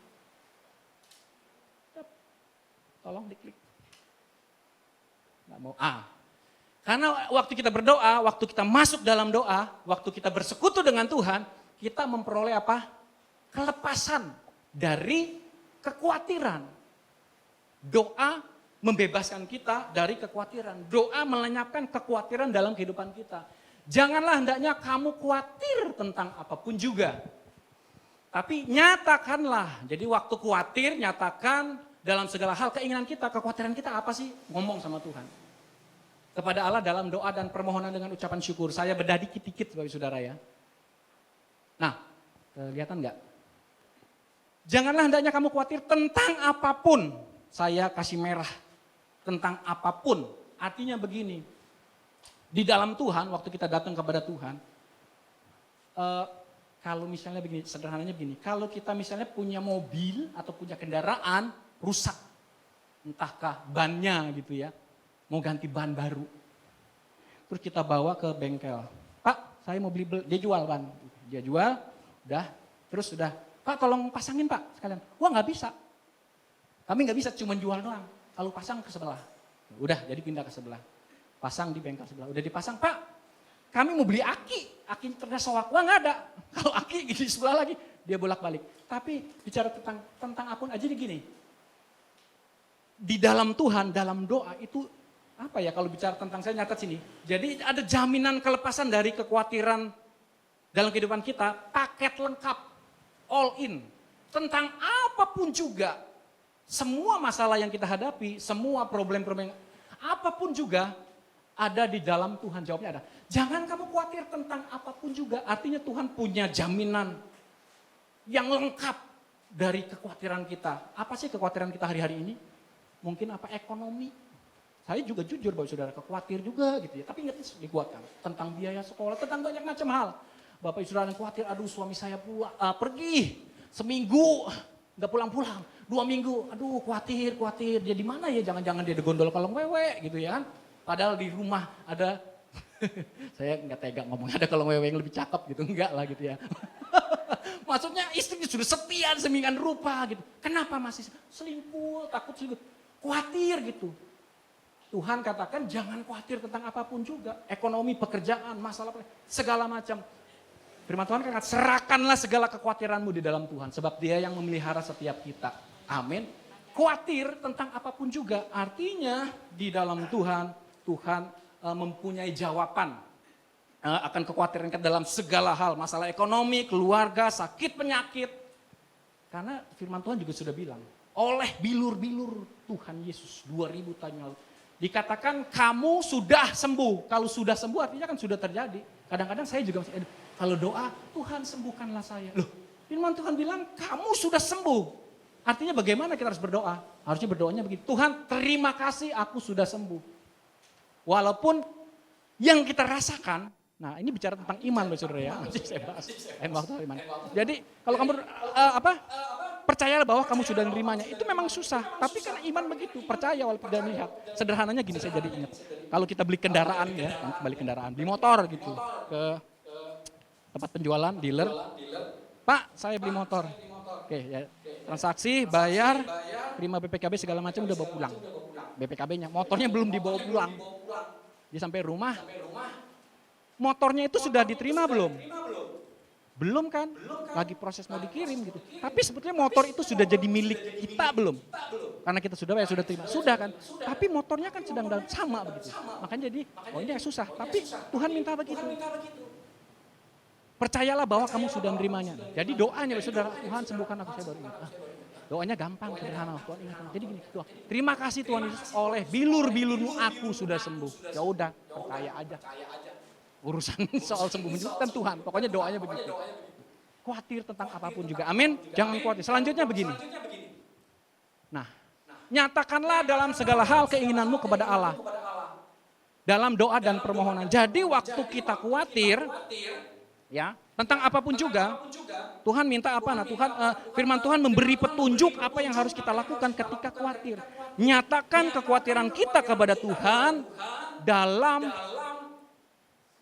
Tolong diklik. Nggak mau. Karena waktu kita berdoa, waktu kita masuk dalam doa, waktu kita bersekutu dengan Tuhan, kita memperoleh apa? kelepasan dari kekhawatiran. Doa membebaskan kita dari kekhawatiran. Doa melenyapkan kekhawatiran dalam kehidupan kita. Janganlah hendaknya kamu khawatir tentang apapun juga. Tapi nyatakanlah, jadi waktu khawatir nyatakan dalam segala hal keinginan kita, kekhawatiran kita apa sih? Ngomong sama Tuhan. Kepada Allah dalam doa dan permohonan dengan ucapan syukur. Saya bedah dikit-dikit Bapak Saudara ya. Nah, kelihatan enggak? Janganlah hendaknya kamu khawatir tentang apapun. Saya kasih merah. Tentang apapun. Artinya begini. Di dalam Tuhan, waktu kita datang kepada Tuhan. Kalau misalnya begini, sederhananya begini. Kalau kita misalnya punya mobil atau punya kendaraan rusak. Entahkah bannya gitu ya. Mau ganti ban baru. Terus kita bawa ke bengkel. Pak, saya mau beli, dia jual ban. Dia jual, udah. Terus udah, Pak tolong pasangin Pak sekalian. Wah nggak bisa. Kami nggak bisa, cuma jual doang. Kalau pasang ke sebelah. Udah, jadi pindah ke sebelah. Pasang di bengkel sebelah. Udah dipasang, Pak kami mau beli aki. Aki ternyata soak. Wah nggak ada. Kalau aki di sebelah lagi, dia bolak-balik. Tapi bicara tentang apapun aja gini. Di dalam Tuhan, dalam doa itu apa ya kalau bicara tentang saya nyatat sini. Jadi ada jaminan kelepasan dari kekhawatiran dalam kehidupan kita, paket lengkap, all in. Tentang apapun juga, semua masalah yang kita hadapi, semua problem-problem, apapun juga ada di dalam Tuhan, jawabnya ada. Jangan kamu khawatir tentang apapun juga, artinya Tuhan punya jaminan yang lengkap dari kekhawatiran kita. Apa sih kekhawatiran kita hari-hari ini? Mungkin apa ekonomi. Saya juga jujur Bapak Saudara, khawatir juga gitu ya. Tapi ingat dikuatkan tentang biaya sekolah, tentang banyak macam hal. Bapak Saudara yang khawatir, aduh suami saya pergi seminggu nggak pulang-pulang, 2 minggu, aduh khawatir. Dia di mana ya? Jangan-jangan dia digondol kolong wewe gitu ya kan? Padahal di rumah ada, saya nggak tega ngomong ada kolong wewe yang lebih cakep gitu, enggak lah gitu ya. Maksudnya istrinya sudah setia semingguan rupa gitu. Kenapa masih selingkuh, takut selingkuh, khawatir gitu. Tuhan katakan jangan khawatir tentang apapun juga. Ekonomi, pekerjaan, masalah, segala macam. Firman Tuhan katakan serahkanlah segala kekhawatiranmu di dalam Tuhan. Sebab dia yang memelihara setiap kita. Amin. Khawatir tentang apapun juga. Artinya di dalam Tuhan mempunyai jawaban akan kekhawatiran kita dalam segala hal. Masalah ekonomi, keluarga, sakit, penyakit. Karena firman Tuhan juga sudah bilang. Oleh bilur-bilur Tuhan Yesus 2000 tahun yang lalu. Dikatakan kamu sudah sembuh. Kalau sudah sembuh artinya kan sudah terjadi. Kadang-kadang saya juga masih, kalau doa Tuhan sembuhkanlah saya. Loh, firman Tuhan bilang kamu sudah sembuh. Artinya bagaimana kita harus berdoa? Harusnya berdoanya begitu. Tuhan terima kasih aku sudah sembuh. Walaupun yang kita rasakan, nah ini bicara tentang iman Bapak Saudara ya. Nanti saya bahas waktu iman. Jadi kalau kamu percayalah bahwa kamu sudah menerimanya. Itu memang susah, tapi karena iman begitu, percaya walaupun tidak melihat. Sederhananya gini saya jadi ingat. Kalau kita beli kendaraan ya, beli kendaraan, beli motor gitu ke tempat penjualan, dealer. Pak, saya beli motor. Oke, ya, transaksi, bayar, terima BPKB segala macam udah bawa pulang. BPKB-nya, motornya belum dibawa pulang. Dia sampai rumah, motornya itu sudah diterima belum? Belum kan? Lagi proses mau dikirim gitu. Tapi sebetulnya motor itu sudah jadi milik kita belum? Karena kita sudah terima. Sudah kan? Tapi motornya kan sedang dalam sama begitu. Makanya jadi, ini susah. Tapi Tuhan minta begitu. Percayalah bahwa kamu sudah menerimanya. Jadi doanya saudara, Tuhan sembuhkan aku, saya baru ingat. Doanya gampang, sederhana. Tuhan ingat. Jadi gini, doa. Terima kasih Tuhan Yesus, oleh bilur-bilurmu aku sudah sembuh. Ya udah, percaya aja. Urusan soal sembuh kan Tuhan. Pokoknya doanya begitu. Khawatir tentang apapun juga. Amin. Jangan khawatir. Selanjutnya begini. Nah, nyatakanlah dalam segala hal keinginanmu kepada Allah. Dalam doa dan permohonan. Jadi waktu kita khawatir, ya, tentang apapun juga, Tuhan minta apa? Nah, firman Tuhan memberi petunjuk apa yang harus kita lakukan ketika khawatir. Nyatakan kekhawatiran kita kepada Tuhan dalam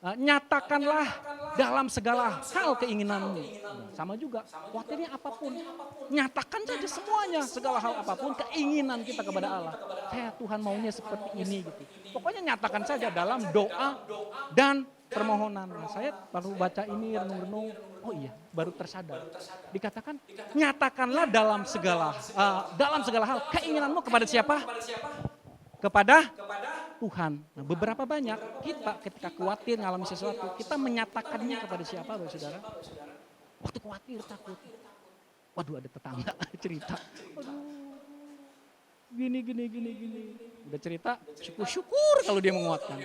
nyatakanlah dalam segala hal keinginanmu. Sama juga, khawatirnya apapun. Nyatakan saja semuanya, segala hal apapun, keinginan kita kepada Allah. Tuhan maunya seperti ini gitu. Pokoknya nyatakan saja dalam doa dan permohonan. Nah, saya baru baca ini renung-renung, oh iya, baru tersadar. Dikatakan, nyatakanlah dalam segala hal keinginanmu kepada siapa? Kepada Tuhan. Nah, beberapa banyak kita ketika khawatir ngalami sesuatu, kita menyatakannya kepada siapa, Bapak Saudara? Waktu khawatir, takut. Waduh, ada tetangga cerita. Aduh, gini. Udah cerita, syukur kalau dia menguatkan.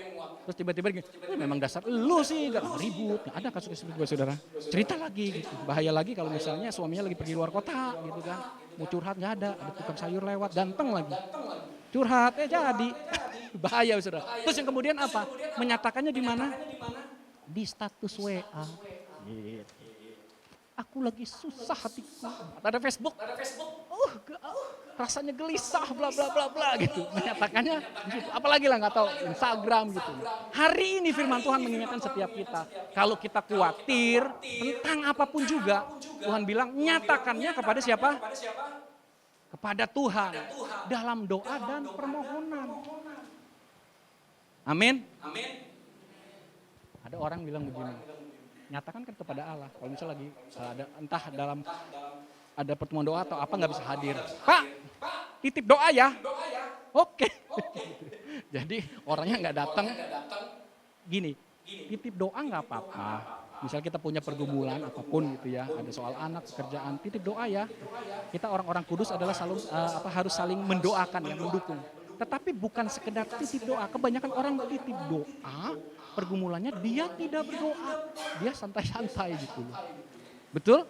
Terus tiba-tiba gini, memang dasar lu sih, gak ribut. Nah, ada kasus seperti itu, Saudara. Cerita lagi gitu. Bahaya lagi kalau misalnya suaminya lagi pergi luar kota gitu kan. Mau curhat gak ada tukang sayur lewat, ganteng lagi. Curhat, jadi. Bahaya, Saudara. Terus yang kemudian apa? Menyatakannya di mana? Di status WA. Aku lagi susah hatiku. Ada Facebook. Rasanya gelisah, bla bla bla bla gitu. Menyatakannya gitu. Apalagi lah nggak tahu Instagram gitu. Hari ini firman Tuhan mengingatkan setiap kita. Kalau kita khawatir tentang apapun juga, Tuhan bilang nyatakannya kepada siapa? Kepada Tuhan. Dalam doa dan permohonan. Amin. Ada orang bilang begini, nyatakan kan kepada Allah. Kalau misalnya lagi entah dalam ada pertemuan doa atau apa nggak bisa hadir. Pak, titip doa ya. Oke. Jadi orangnya nggak datang. Gini, titip doa nggak apa-apa. Misal kita punya pergumulan apapun gitu ya, ada soal anak, pekerjaan, titip doa ya. Kita orang-orang kudus adalah selalu harus saling mendoakan ya, mendukung. Tetapi bukan sekedar titip doa. Kebanyakan orang titip doa, pergumulannya dia tidak berdoa. Dia santai-santai gitu loh. Betul?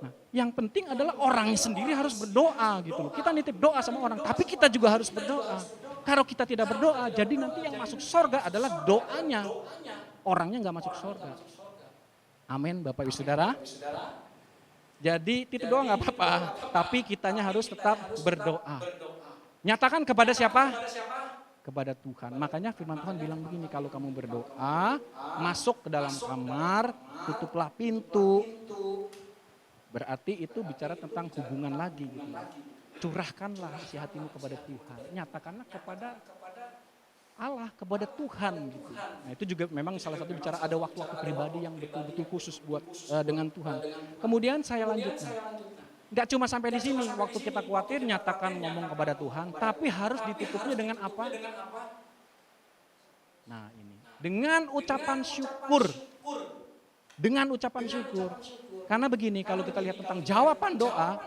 Nah, yang penting adalah orangnya sendiri harus berdoa gitu loh. Kita nitip doa sama orang, tapi kita juga harus berdoa. Kalau kita tidak berdoa, jadi nanti yang masuk surga adalah doanya. Orangnya nggak masuk surga. Amin, Bapak Ibu Saudara. Jadi titip doa nggak apa-apa, tapi kitanya harus tetap berdoa. Nyatakan kepada siapa? Kepada Tuhan. Makanya firman Tuhan bilang begini, kalau kamu berdoa, masuk ke dalam kamar, tutuplah pintu. Berarti itu bicara tentang hubungan lagi gitu. Curahkanlah isi hatimu kepada Tuhan. Nyatakanlah kepada Allah, kepada Tuhan gitu. Nah, itu juga memang salah satu bicara ada waktu-waktu pribadi yang betul-betul khusus buat dengan Tuhan. Kemudian saya lanjutkan. Enggak cuma sampai di sini, waktu kita khawatir nyatakan ngomong kepada Tuhan, tapi harus ditutupnya dengan apa? Nah ini, dengan ucapan syukur. Dengan ucapan syukur. Karena begini, kalau kita lihat tentang jawaban doa,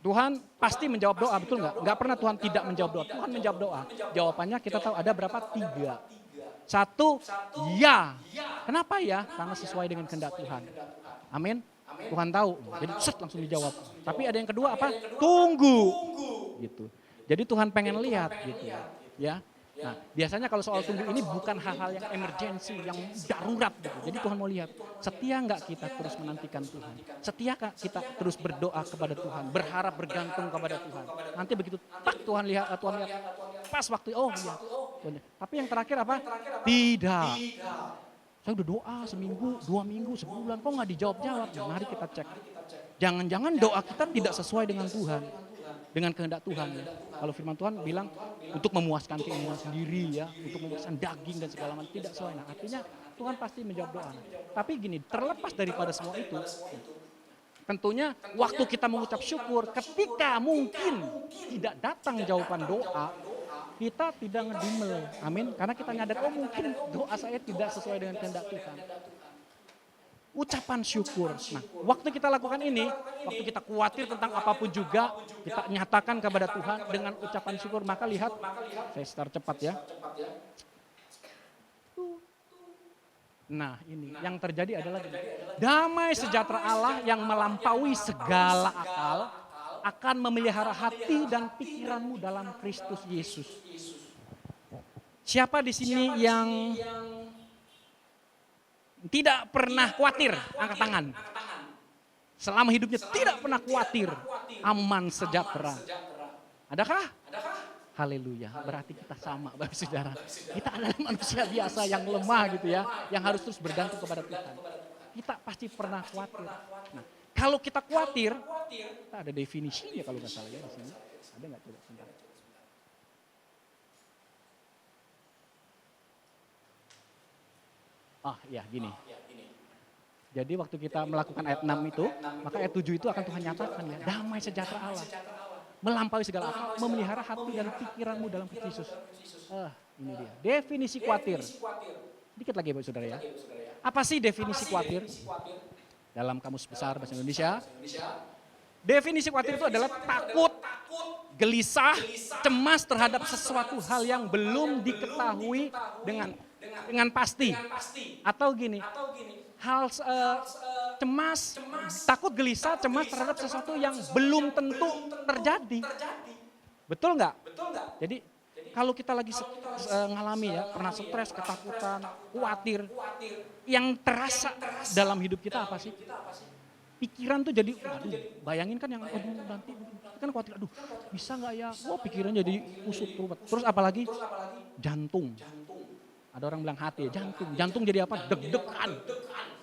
Tuhan pasti menjawab doa, betul nggak? Nggak pernah Tuhan tidak menjawab doa, Tuhan menjawab doa. Jawabannya kita tahu ada berapa? 3. 1, ya. Kenapa ya? Karena sesuai dengan kehendak Tuhan. Amin. Tuhan tahu, jadi langsung dijawab. Tapi ada yang kedua apa? Tunggu, gitu. Jadi Tuhan pengen lihat, gitu ya. Nah, biasanya kalau soal tunggu ini bukan hal-hal yang emergensi, yang darurat, gitu. Jadi Tuhan mau lihat, setia nggak kita terus menantikan Tuhan? Setia nggak kita terus berdoa kepada Tuhan, berharap bergantung kepada Tuhan? Nanti begitu, Tuhan lihat, pas waktu, oh iya. Tapi yang terakhir apa? Tidak. Saya udah doa seminggu, 2 minggu, sebulan, kok nggak dijawab-jawab? Nah, mari kita cek. Jangan-jangan doa kita tidak sesuai dengan Tuhan, dengan kehendak Tuhan. Ya. Kalau firman Tuhan bilang untuk memuaskan keinginan sendiri ya, untuk memuaskan daging dan segala macam, tidak sesuai. Nah, artinya Tuhan pasti menjawab doa. Tapi gini, terlepas daripada semua itu, tentunya waktu kita mengucap syukur, ketika mungkin tidak datang jawaban doa, kita tidak ngedumel, amin. Karena kita nyadar, oh mungkin doa saya tidak sesuai dengan kehendak Tuhan. Ucapan syukur. Nah, waktu kita lakukan ini, waktu kita khawatir tentang apapun juga, kita nyatakan kepada Tuhan dengan ucapan syukur. Maka lihat, saya start cepat ya. Nah ini, yang terjadi adalah damai sejahtera Allah yang melampaui segala akal, akan memelihara hati dan pikiranmu dalam Kristus Yesus. Siapa di sini yang tidak pernah khawatir? Angkat tangan. Selama hidupnya tidak pernah khawatir, aman sejahtera. Adakah? Haleluya. Berarti kita sama, Bapak Saudara. Kita adalah manusia biasa yang lemah gitu ya, yang harus terus bergantung kepada Tuhan. Kita pasti pernah khawatir. Nah, kalau kita khawatir, kita ada definisinya kalau nggak salah ya di sini. Ada nggak coba sebentar? Iya gini. Jadi waktu kita melakukan ayat 6 itu, maka ayat 7 itu akan Tuhan nyatakan ya, damai sejahtera Allah. Melampaui segala akal, memelihara hati dan pikiranmu dalam Kristus Yesus. Ini dia. Definisi khawatir. Dikit lagi Bapak Saudara ya. Apa sih definisi khawatir? Dalam Kamus Besar Bahasa Indonesia, definisi khawatir itu adalah takut, gelisah, cemas terhadap sesuatu hal yang belum diketahui dengan pasti. Atau gini, cemas, takut, gelisah, cemas terhadap sesuatu yang belum tentu terjadi. Betul nggak? Jadi kalau kita lagi ngalami ya, pernah stres, ketakutan, khawatir, yang terasa dalam hidup kita apa sih? Pikiran tuh jadi, aduh, bayangin kan yang, aduh nanti kan khawatir, aduh bisa nggak ya? Wah pikiran jadi kusut ruwet. Terus apalagi jantung. Ada orang bilang hati, jantung jadi apa? Deg-degan.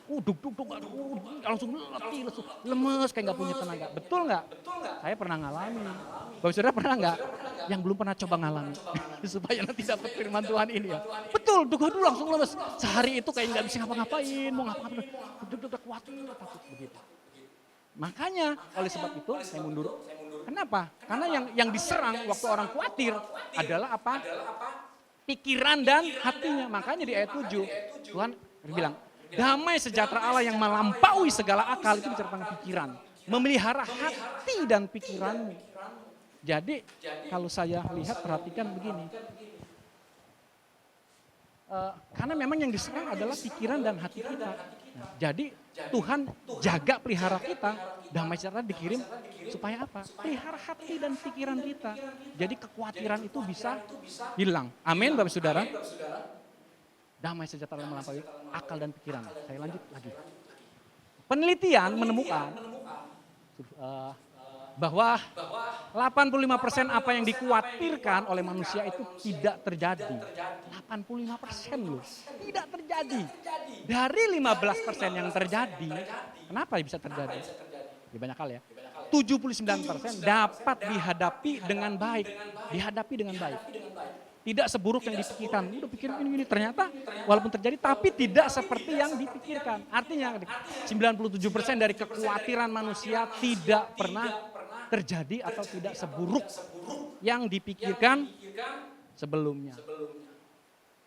Deg-deg, aduh, langsung letih, lemes, kayak nggak punya tenaga. Betul nggak? Saya pernah ngalami. Bapak Saudara pernah nggak? Yang belum pernah coba ngalami. Supaya nanti dapat firman Tuhan ini ya. Betul, deg-deg langsung lemes. Sehari itu kayak nggak bisa ngapa-ngapain, mau ngapa-ngapain. Deg-deg, khawatir, takut begitu. Makanya oleh sebab itu saya mundur. Kenapa? Karena yang diserang waktu orang khawatir adalah apa? Pikiran dan hatinya. Makanya di ayat 7 Tuhan bilang, damai sejahtera Allah yang melampaui segala akal, itu bicara tentang pikiran. Memelihara hati dan pikiranmu. Jadi kalau saya lihat, perhatikan begini. Karena memang yang diserang adalah pikiran dan hati kita. Nah, jadi Tuhan jaga pelihara kita, damai sejahtera dikirim supaya apa? Pelihara hati dan pikiran kita. Jadi kekhawatiran itu bisa hilang. Amin Bapak Saudara. Damai sejahtera melampaui akal dan pikiran. Saya lanjut lagi. Penelitian menemukan bahwa 85% apa yang dikhawatirkan oleh manusia itu tidak terjadi. 85% loh, tidak terjadi. Dari 15% yang terjadi, kenapa bisa terjadi? Ya banyak hal ya. 79% dapat dihadapi dengan baik. Dihadapi dengan baik. Tidak seburuk yang dipikirkan. Udah pikir ini ternyata walaupun terjadi tapi tidak seperti yang dipikirkan. Artinya 97% dari kekhawatiran manusia tidak pernah terjadi atau tidak seburuk yang dipikirkan sebelumnya.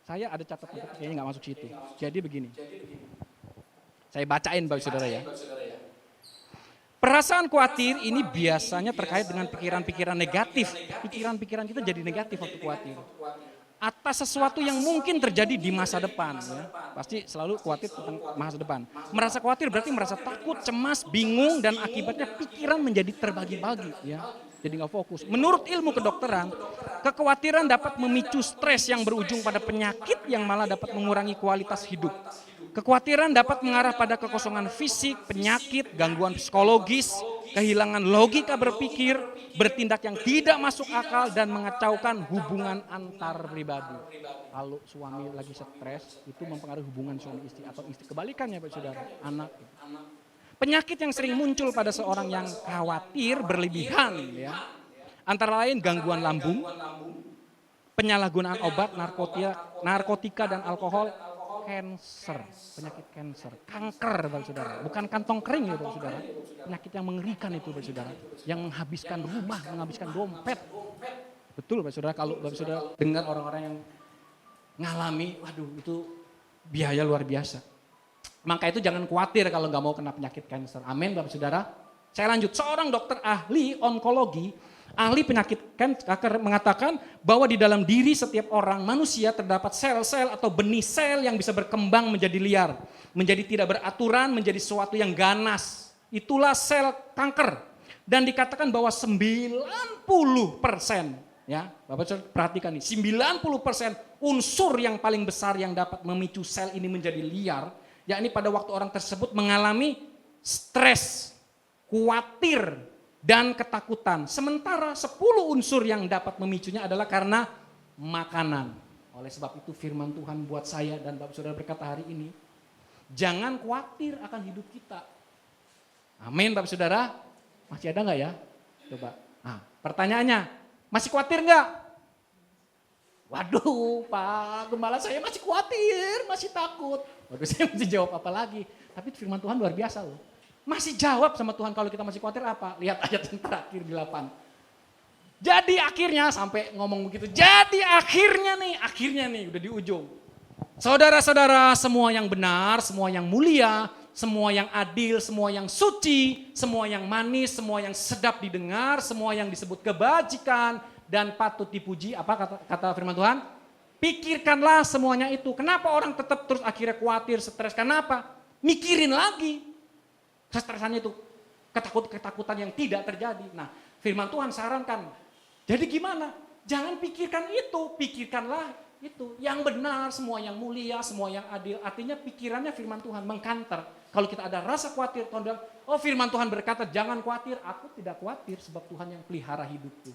Saya ada catatan kayaknya nggak masuk situ. Jadi begini. Saya bacain Bapak Saudara ya. Perasaan khawatir ini biasanya terkait dengan pikiran-pikiran negatif. Pikiran-pikiran kita jadi negatif waktu khawatir. Atas sesuatu yang mungkin terjadi di masa depan. Ya. Pasti selalu khawatir tentang masa depan. Merasa khawatir berarti merasa takut, cemas, bingung, dan akibatnya pikiran menjadi terbagi-bagi. Ya. Jadi nggak fokus. Menurut ilmu kedokteran, kekhawatiran dapat memicu stres yang berujung pada penyakit yang malah dapat mengurangi kualitas hidup. Kekhawatiran dapat mengarah pada kekosongan fisik, penyakit, gangguan psikologis, kehilangan logika berpikir, bertindak yang tidak masuk akal, dan mengacaukan hubungan antar pribadi. Kalau suami lagi stres, itu mempengaruhi hubungan suami istri, atau istri kebalikannya Pak Saudara, anak. Penyakit yang sering muncul pada seorang yang khawatir berlebihan, ya, antara lain gangguan lambung, penyalahgunaan obat, narkotika dan alkohol, kanker, penyakit kanker, kanker Bapak Saudara, bukan kantong kering ya Bapak Saudara, penyakit yang mengerikan itu Bapak Saudara, yang menghabiskan rumah, menghabiskan dompet. Betul Bapak Saudara, kalau Bapak Saudara dengar orang-orang yang ngalami, waduh itu biaya luar biasa. Maka itu jangan khawatir kalau nggak mau kena penyakit kanker. Amin Bapak Saudara. Saya lanjut, seorang dokter ahli onkologi, ahli penyakit kanker mengatakan bahwa di dalam diri setiap orang manusia terdapat sel-sel atau benih sel yang bisa berkembang menjadi liar, menjadi tidak beraturan, menjadi sesuatu yang ganas. Itulah sel kanker. Dan dikatakan bahwa 90%, ya Bapak perhatikan nih, 90% unsur yang paling besar yang dapat memicu sel ini menjadi liar, yakni pada waktu orang tersebut mengalami stres, khawatir, dan ketakutan. Sementara 10 unsur yang dapat memicunya adalah karena makanan. Oleh sebab itu firman Tuhan buat saya dan Bapak Saudara berkata hari ini, jangan khawatir akan hidup kita. Amin Bapak Saudara. Masih ada nggak ya? Coba. Nah, pertanyaannya, masih khawatir nggak? Waduh Pak, gembala saya masih khawatir, masih takut. Waduh, saya mesti jawab apa lagi? Tapi firman Tuhan luar biasa loh. Masih jawab sama Tuhan kalau kita masih khawatir apa? Lihat ayat yang terakhir di 8. Jadi akhirnya sampai ngomong begitu. Jadi akhirnya nih udah di ujung. Saudara-saudara, semua yang benar, semua yang mulia, semua yang adil, semua yang suci, semua yang manis, semua yang sedap didengar, semua yang disebut kebajikan dan patut dipuji. Apa kata firman Tuhan? Pikirkanlah semuanya itu. Kenapa orang tetap terus akhirnya khawatir, stres? Kenapa? Mikirin lagi. Stresannya itu ketakutan yang tidak terjadi. Nah, firman Tuhan sarankan. Jadi gimana? Jangan pikirkan itu, pikirkanlah itu. Yang benar, semua yang mulia, semua yang adil. Artinya pikirannya firman Tuhan mengkanter. Kalau kita ada rasa khawatir, Tuhan bilang, oh firman Tuhan berkata jangan khawatir. Aku tidak khawatir sebab Tuhan yang pelihara hidupku.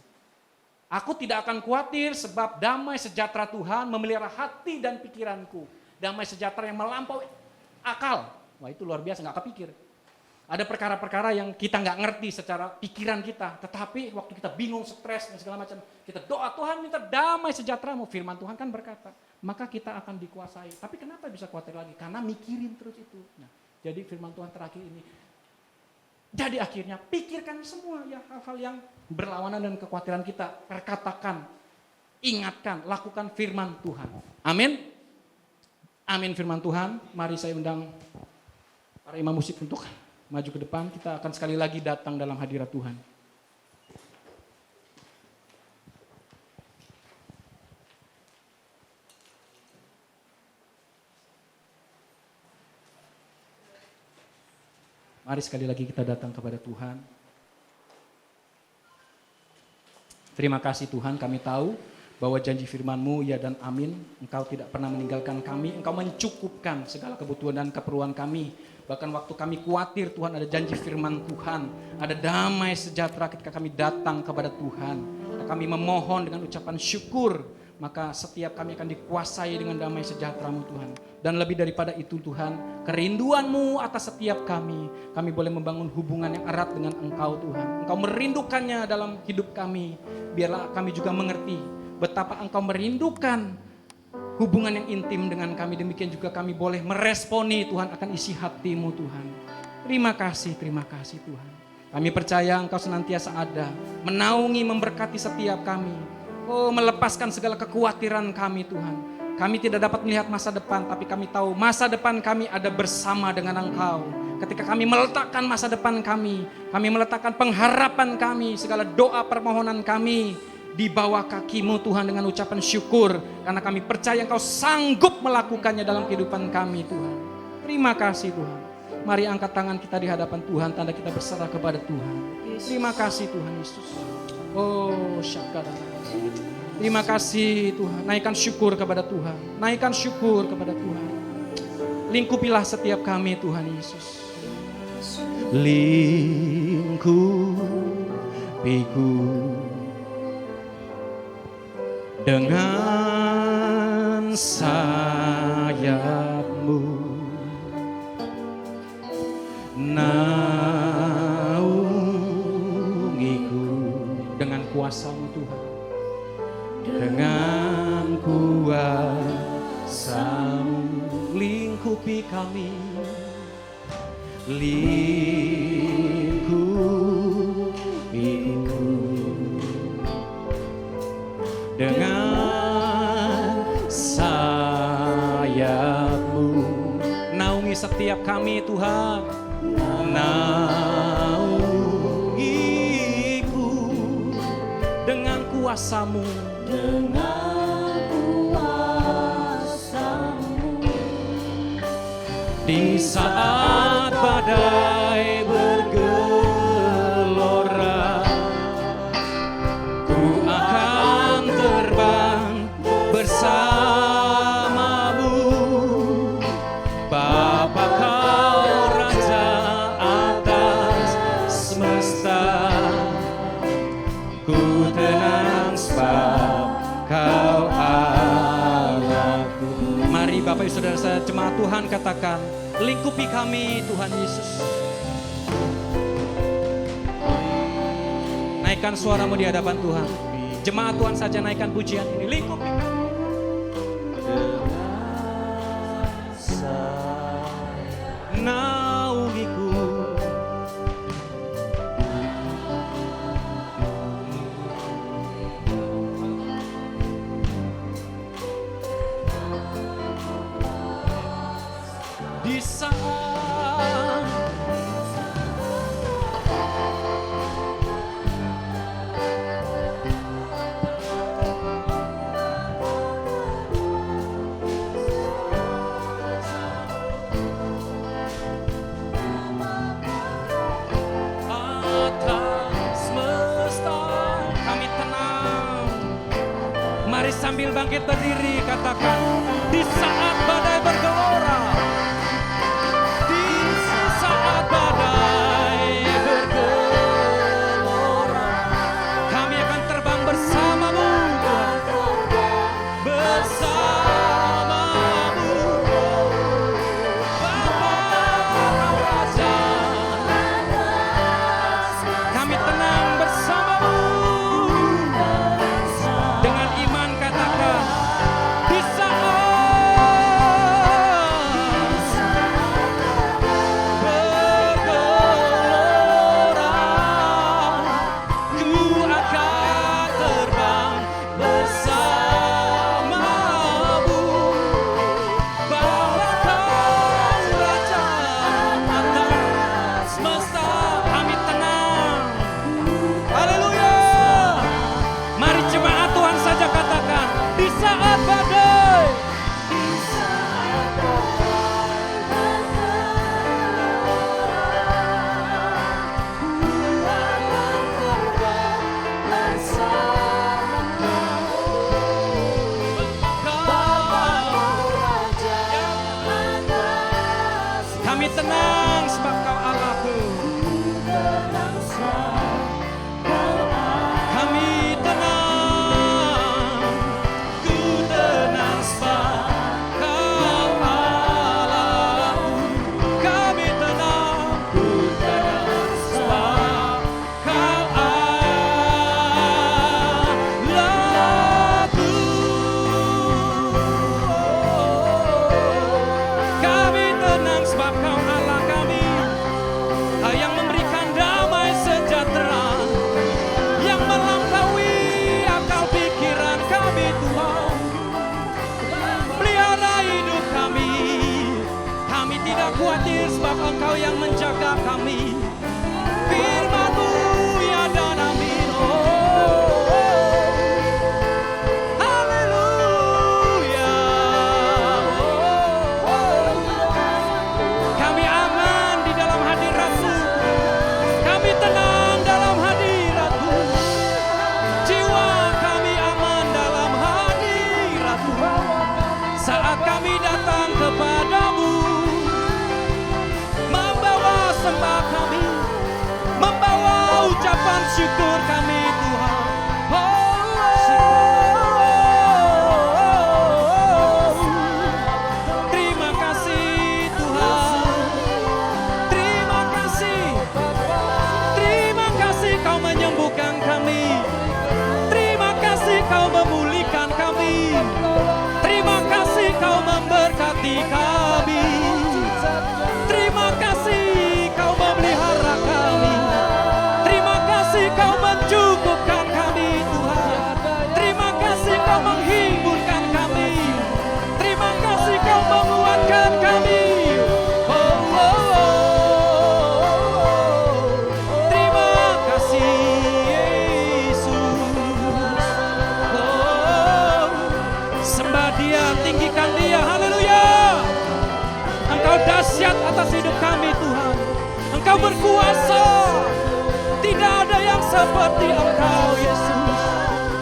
Aku tidak akan khawatir sebab damai sejahtera Tuhan memelihara hati dan pikiranku. Damai sejahtera yang melampaui akal. Wah itu luar biasa, gak kepikir. Ada perkara-perkara yang kita nggak ngerti secara pikiran kita. Tetapi waktu kita bingung, stres dan segala macam. Kita doa Tuhan minta damai sejahtera-Mu. Firman Tuhan kan berkata. Maka kita akan dikuasai. Tapi kenapa bisa khawatir lagi? Karena mikirin terus itu. Nah, jadi firman Tuhan terakhir ini. Jadi akhirnya pikirkan semua ya hal-hal yang berlawanan dengan kekhawatiran kita. Perkatakan, ingatkan, lakukan firman Tuhan. Amin. Amin firman Tuhan. Mari saya undang para imam musik untuk maju ke depan, kita akan sekali lagi datang dalam hadirat Tuhan. Mari sekali lagi kita datang kepada Tuhan. Terima kasih Tuhan, kami tahu bahwa janji firman-Mu ya dan amin. Engkau tidak pernah meninggalkan kami, Engkau mencukupkan segala kebutuhan dan keperluan kami. Bahkan waktu kami khawatir Tuhan ada janji firman Tuhan. Ada damai sejahtera ketika kami datang kepada Tuhan. Kami memohon dengan ucapan syukur. Maka setiap kami akan dikuasai dengan damai sejahtera-Mu Tuhan. Dan lebih daripada itu Tuhan, kerinduan-Mu atas setiap kami. Kami boleh membangun hubungan yang erat dengan Engkau Tuhan. Engkau merindukannya dalam hidup kami. Biarlah kami juga mengerti betapa Engkau merindukan hubungan yang intim dengan kami. Demikian juga kami boleh meresponi Tuhan akan isi hati-Mu Tuhan. Terima kasih Tuhan. Kami percaya Engkau senantiasa ada, menaungi, memberkati setiap kami. Oh, melepaskan segala kekhawatiran kami Tuhan. Kami tidak dapat melihat masa depan, tapi kami tahu masa depan kami ada bersama dengan Engkau. Ketika kami meletakkan masa depan kami meletakkan pengharapan kami, segala doa permohonan kami di bawah kaki-Mu Tuhan dengan ucapan syukur. Karena kami percaya Engkau sanggup melakukannya dalam kehidupan kami Tuhan. Terima kasih Tuhan. Mari angkat tangan kita di hadapan Tuhan, tanda kita berserah kepada Tuhan. Terima kasih Tuhan Yesus. Oh syakara. Terima kasih Tuhan. Naikkan syukur kepada Tuhan. Naikkan syukur kepada Tuhan. Lingkupilah setiap kami Tuhan Yesus. Lingkupiku dengan sayap-Mu, naungiku dengan kuasa-Mu Tuhan, dengan kuasa-Mu lingkupi kami, lingkupiku dengan sayap-Mu. Naungi setiap kami Tuhan, naungiku dengan kuasa-Mu, di saat badai bergelora, ku akan terbang bersama-Mu. Bapa Kau Raja atas semesta, ku tenang sebab Kau Allahku. Mari Bapak Ibu Saudara saya jemaat Tuhan katakan, lingkupi kami Tuhan Yesus. Naikkan suaramu di hadapan Tuhan. Jemaat Tuhan saja naikkan pujian ini. Lingkupi kami. menaungiku. Di saat atas semesta kami tenang. Mari sambil bangkit berdiri katakan, di saat badai bergelora, di saat badai bergelora, kami akan terbang bersamamu, bersamamu, Bapa Raja. Kami tenang bersamamu. Dengan iman katakan, di khawatir sebab Engkau yang menjaga kami. Firman-Mu ya dan amin. Haleluya. Kami aman di dalam hadirat-Mu. Kami tenang dalam hadirat-Mu. Jiwa kami aman dalam hadirat-Mu. Saat kami datang kepadamu, membawa sembah kami, membawa ucapan syukur kami Tuhan. Terima kasih Tuhan. Terima kasih. Terima kasih Kau menyembuhkan kami. Terima kasih Kau memulihkan kami. Terima kasih Kau memberkati kami. Terima kasih Kau memelihara kami. Terima kasih Kau mencukupkan kami Tuhan. Terima kasih Kau menghiburkan kami. Terima kasih Kau menguatkan kami. Terima kasih Yesus. Sembah Dia, tinggikan Dia. Haleluya. Engkau dahsyat atas hidup kami Tuhan. Engkau berkuasa. Tidak ada yang seperti Engkau Yesus.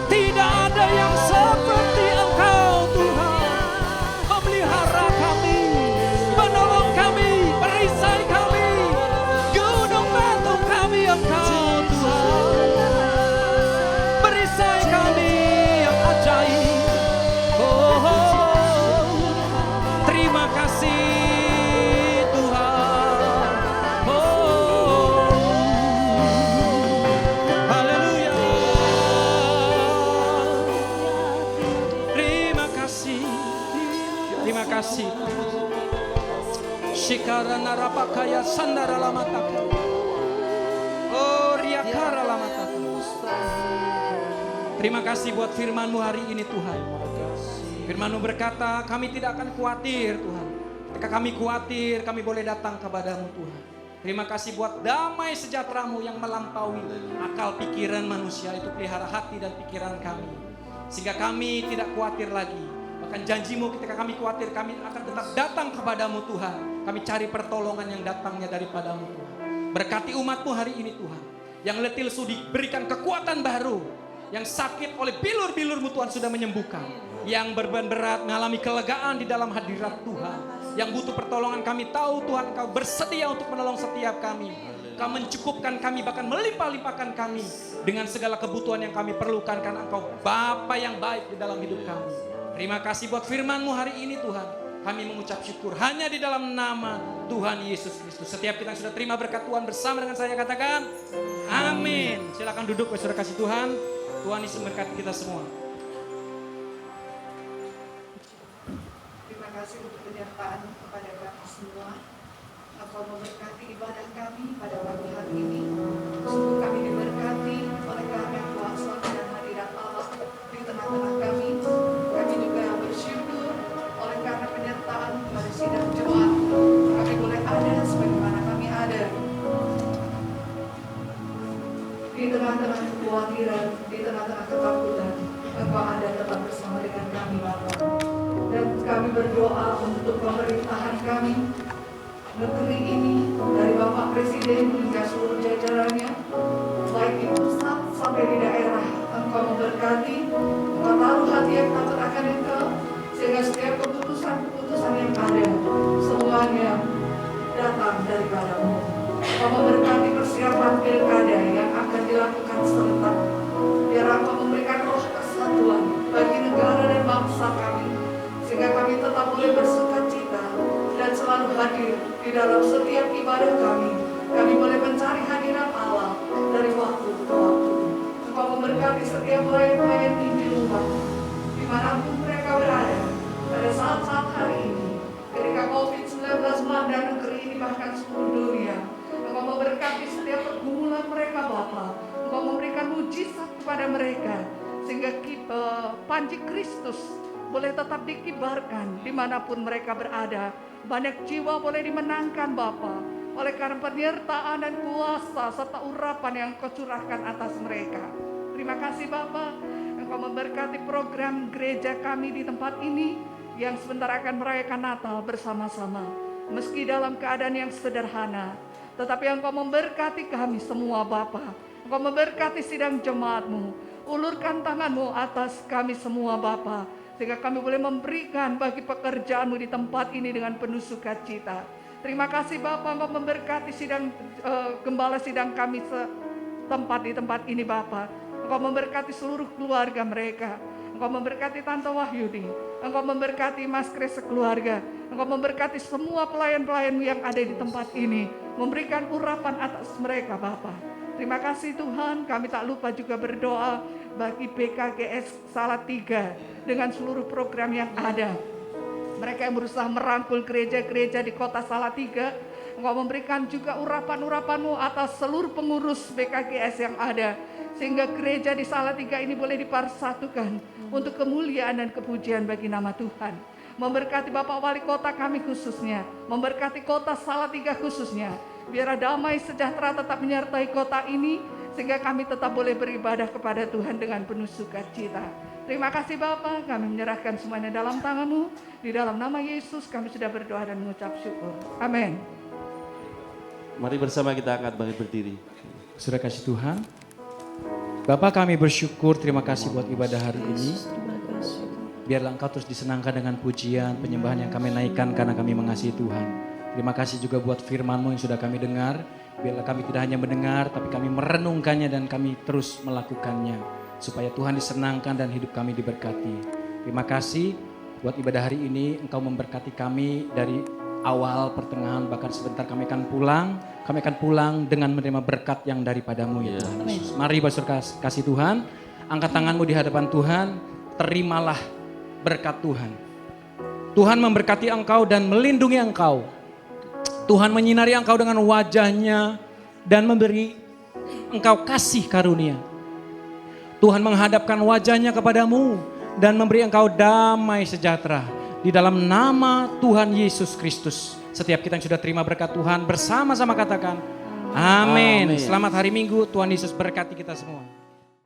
Tidak ada yang seperti Engkau Tuhan. Memelihara kami, menolong kami, perisai kami, gunung batu kami Engkau Tuhan. Perisai kami yang ajaib. Terima kasih Tuhan. Haleluya. Shikara narapakaya sandara lamataka. Oh riakara lamataka. Terima kasih buat firman-Mu hari ini Tuhan. Firman-Mu berkata kami tidak akan khawatir Tuhan. Ketika kami khawatir kami boleh datang kepadamu Tuhan. Terima kasih buat damai sejahtera-Mu yang melampaui akal pikiran manusia. Itu pelihara hati dan pikiran kami. Sehingga kami tidak khawatir lagi. Bahkan janji-Mu ketika kami khawatir kami akan tetap datang kepadamu Tuhan. Kami cari pertolongan yang datangnya daripadamu Tuhan. Berkati umat-Mu hari ini Tuhan. Yang letih lesu diberikan kekuatan baru. Yang sakit oleh bilur-bilur-Mu Tuhan sudah menyembuhkan. Yang beban berat mengalami kelegaan di dalam hadirat Tuhan. Yang butuh pertolongan kami tahu Tuhan Engkau bersedia untuk menolong setiap kami. Engkau mencukupkan kami bahkan melimpah-limpahkan kami. Dengan segala kebutuhan yang kami perlukan karena Engkau Bapa yang baik di dalam hidup kami. Terima kasih buat firman-Mu hari ini Tuhan. Kami mengucap syukur hanya di dalam nama Tuhan Yesus Kristus. Setiap kita yang sudah terima berkat Tuhan bersama dengan saya katakan amin. Silakan duduk saudara kasih Tuhan. Tuhan Yesus memberkati kita semua. Terima kasih untuk penyertaan kepada kami semua. Engkau memberkati ibadah kami pada pagi hari ini. Sungguh kami diberkati oleh karena kuasa dan hadirat Allah di tengah-tengah kami. Kami juga bersyukur oleh karena penyertaan pada sidang jemaat. Kami boleh ada sebagaimana kami ada. Di tengah-tengah kekhawatiran, di tengah-tengah ketakutan, Engkau ada tetap bersama dengan kami, Bapa. Dan kami berdoa untuk pemerintahan kami, negeri ini, dari Bapak Presiden hingga seluruh jajarannya, baik di pusat sampai di daerah. Engkau memberkati, Engkau taruh hati yang takut akan Engkau, sehingga setiap keputusan-keputusan yang ada, semuanya datang daripadamu. Engkau memberkati persiapan pilkada yang akan dilakukan serentak. Biar Engkau memberikan roh kesatuan bagi negara dan bangsa kami, sehingga kami tetap boleh bersukacita dan selalu hadir di dalam setiap ibadah kami. Kami boleh mencari hadirat Allah dari waktu ke waktu. Engkau memberkati setiap pelayan-pelayan di rumah, dimanapun mereka berada pada saat-saat hari ini. Ketika COVID-19 melanda negeri ini bahkan seluruh dunia, Engkau memberkati setiap pergumulan mereka Bapa. Engkau memberikan mujizat kepada mereka sehingga panji Kristus boleh tetap dikibarkan dimanapun mereka berada. Banyak jiwa boleh dimenangkan Bapa oleh karena penyertaan dan kuasa serta urapan yang Kau curahkan atas mereka. Terima kasih Bapa. Engkau memberkati program gereja kami di tempat ini yang sebentar akan merayakan Natal bersama-sama. Meski dalam keadaan yang sederhana, tetapi Engkau memberkati kami semua Bapa. Engkau memberkati sidang jemaat-Mu. Ulurkan tangan-Mu atas kami semua Bapa, sehingga kami boleh memberikan bagi pekerjaan-Mu di tempat ini dengan penuh sukacita. Terima kasih Bapa, Engkau memberkati sidang gembala sidang kami setempat di tempat ini Bapa. Engkau memberkati seluruh keluarga mereka. Engkau memberkati Tante Wahyudi. Engkau memberkati Mas Kris sekeluarga. Engkau memberkati semua pelayan-pelayan-Mu yang ada di tempat ini. Memberikan urapan atas mereka Bapa. Terima kasih Tuhan. Kami tak lupa juga berdoa bagi BKGS Salatiga dengan seluruh program yang ada. Mereka yang berusaha merangkul gereja-gereja di kota Salatiga. Engkau memberikan juga urapan-urapan-Mu atas seluruh pengurus BKGS yang ada. Sehingga gereja di Salatiga ini boleh dipersatukan untuk kemuliaan dan kepujian bagi nama Tuhan. Memberkati Bapak Wali Kota kami khususnya. Memberkati kota Salatiga khususnya. Biar damai sejahtera tetap menyertai kota ini. Sehingga kami tetap boleh beribadah kepada Tuhan dengan penuh sukacita. Terima kasih Bapak, kami menyerahkan semuanya dalam tangan-Mu. Di dalam nama Yesus kami sudah berdoa dan mengucap syukur. Amin. Mari bersama kita angkat bangkit berdiri. Saudara kasih Tuhan. Bapak kami bersyukur, terima kasih buat ibadah hari ini. Biarlah Engkau terus disenangkan dengan pujian, penyembahan yang kami naikkan karena kami mengasihi Tuhan. Terima kasih juga buat firman-Mu yang sudah kami dengar. Biarlah kami tidak hanya mendengar, tapi kami merenungkannya dan kami terus melakukannya. Supaya Tuhan disenangkan dan hidup kami diberkati. Terima kasih buat ibadah hari ini, Engkau memberkati kami dari awal, pertengahan, bahkan sebentar kami akan pulang. Kami akan pulang dengan menerima berkat yang daripada-Mu ya Tuhan Yesus. Mari saudara kasih Tuhan, angkat tanganmu di hadapan Tuhan, terimalah berkat Tuhan. Tuhan memberkati engkau dan melindungi engkau. Tuhan menyinari engkau dengan wajahnya dan memberi engkau kasih karunia. Tuhan menghadapkan wajahnya kepadamu dan memberi engkau damai sejahtera. Di dalam nama Tuhan Yesus Kristus. Setiap kita yang sudah terima berkat Tuhan bersama-sama katakan amin. Amin. Selamat hari Minggu, Tuhan Yesus berkati kita semua.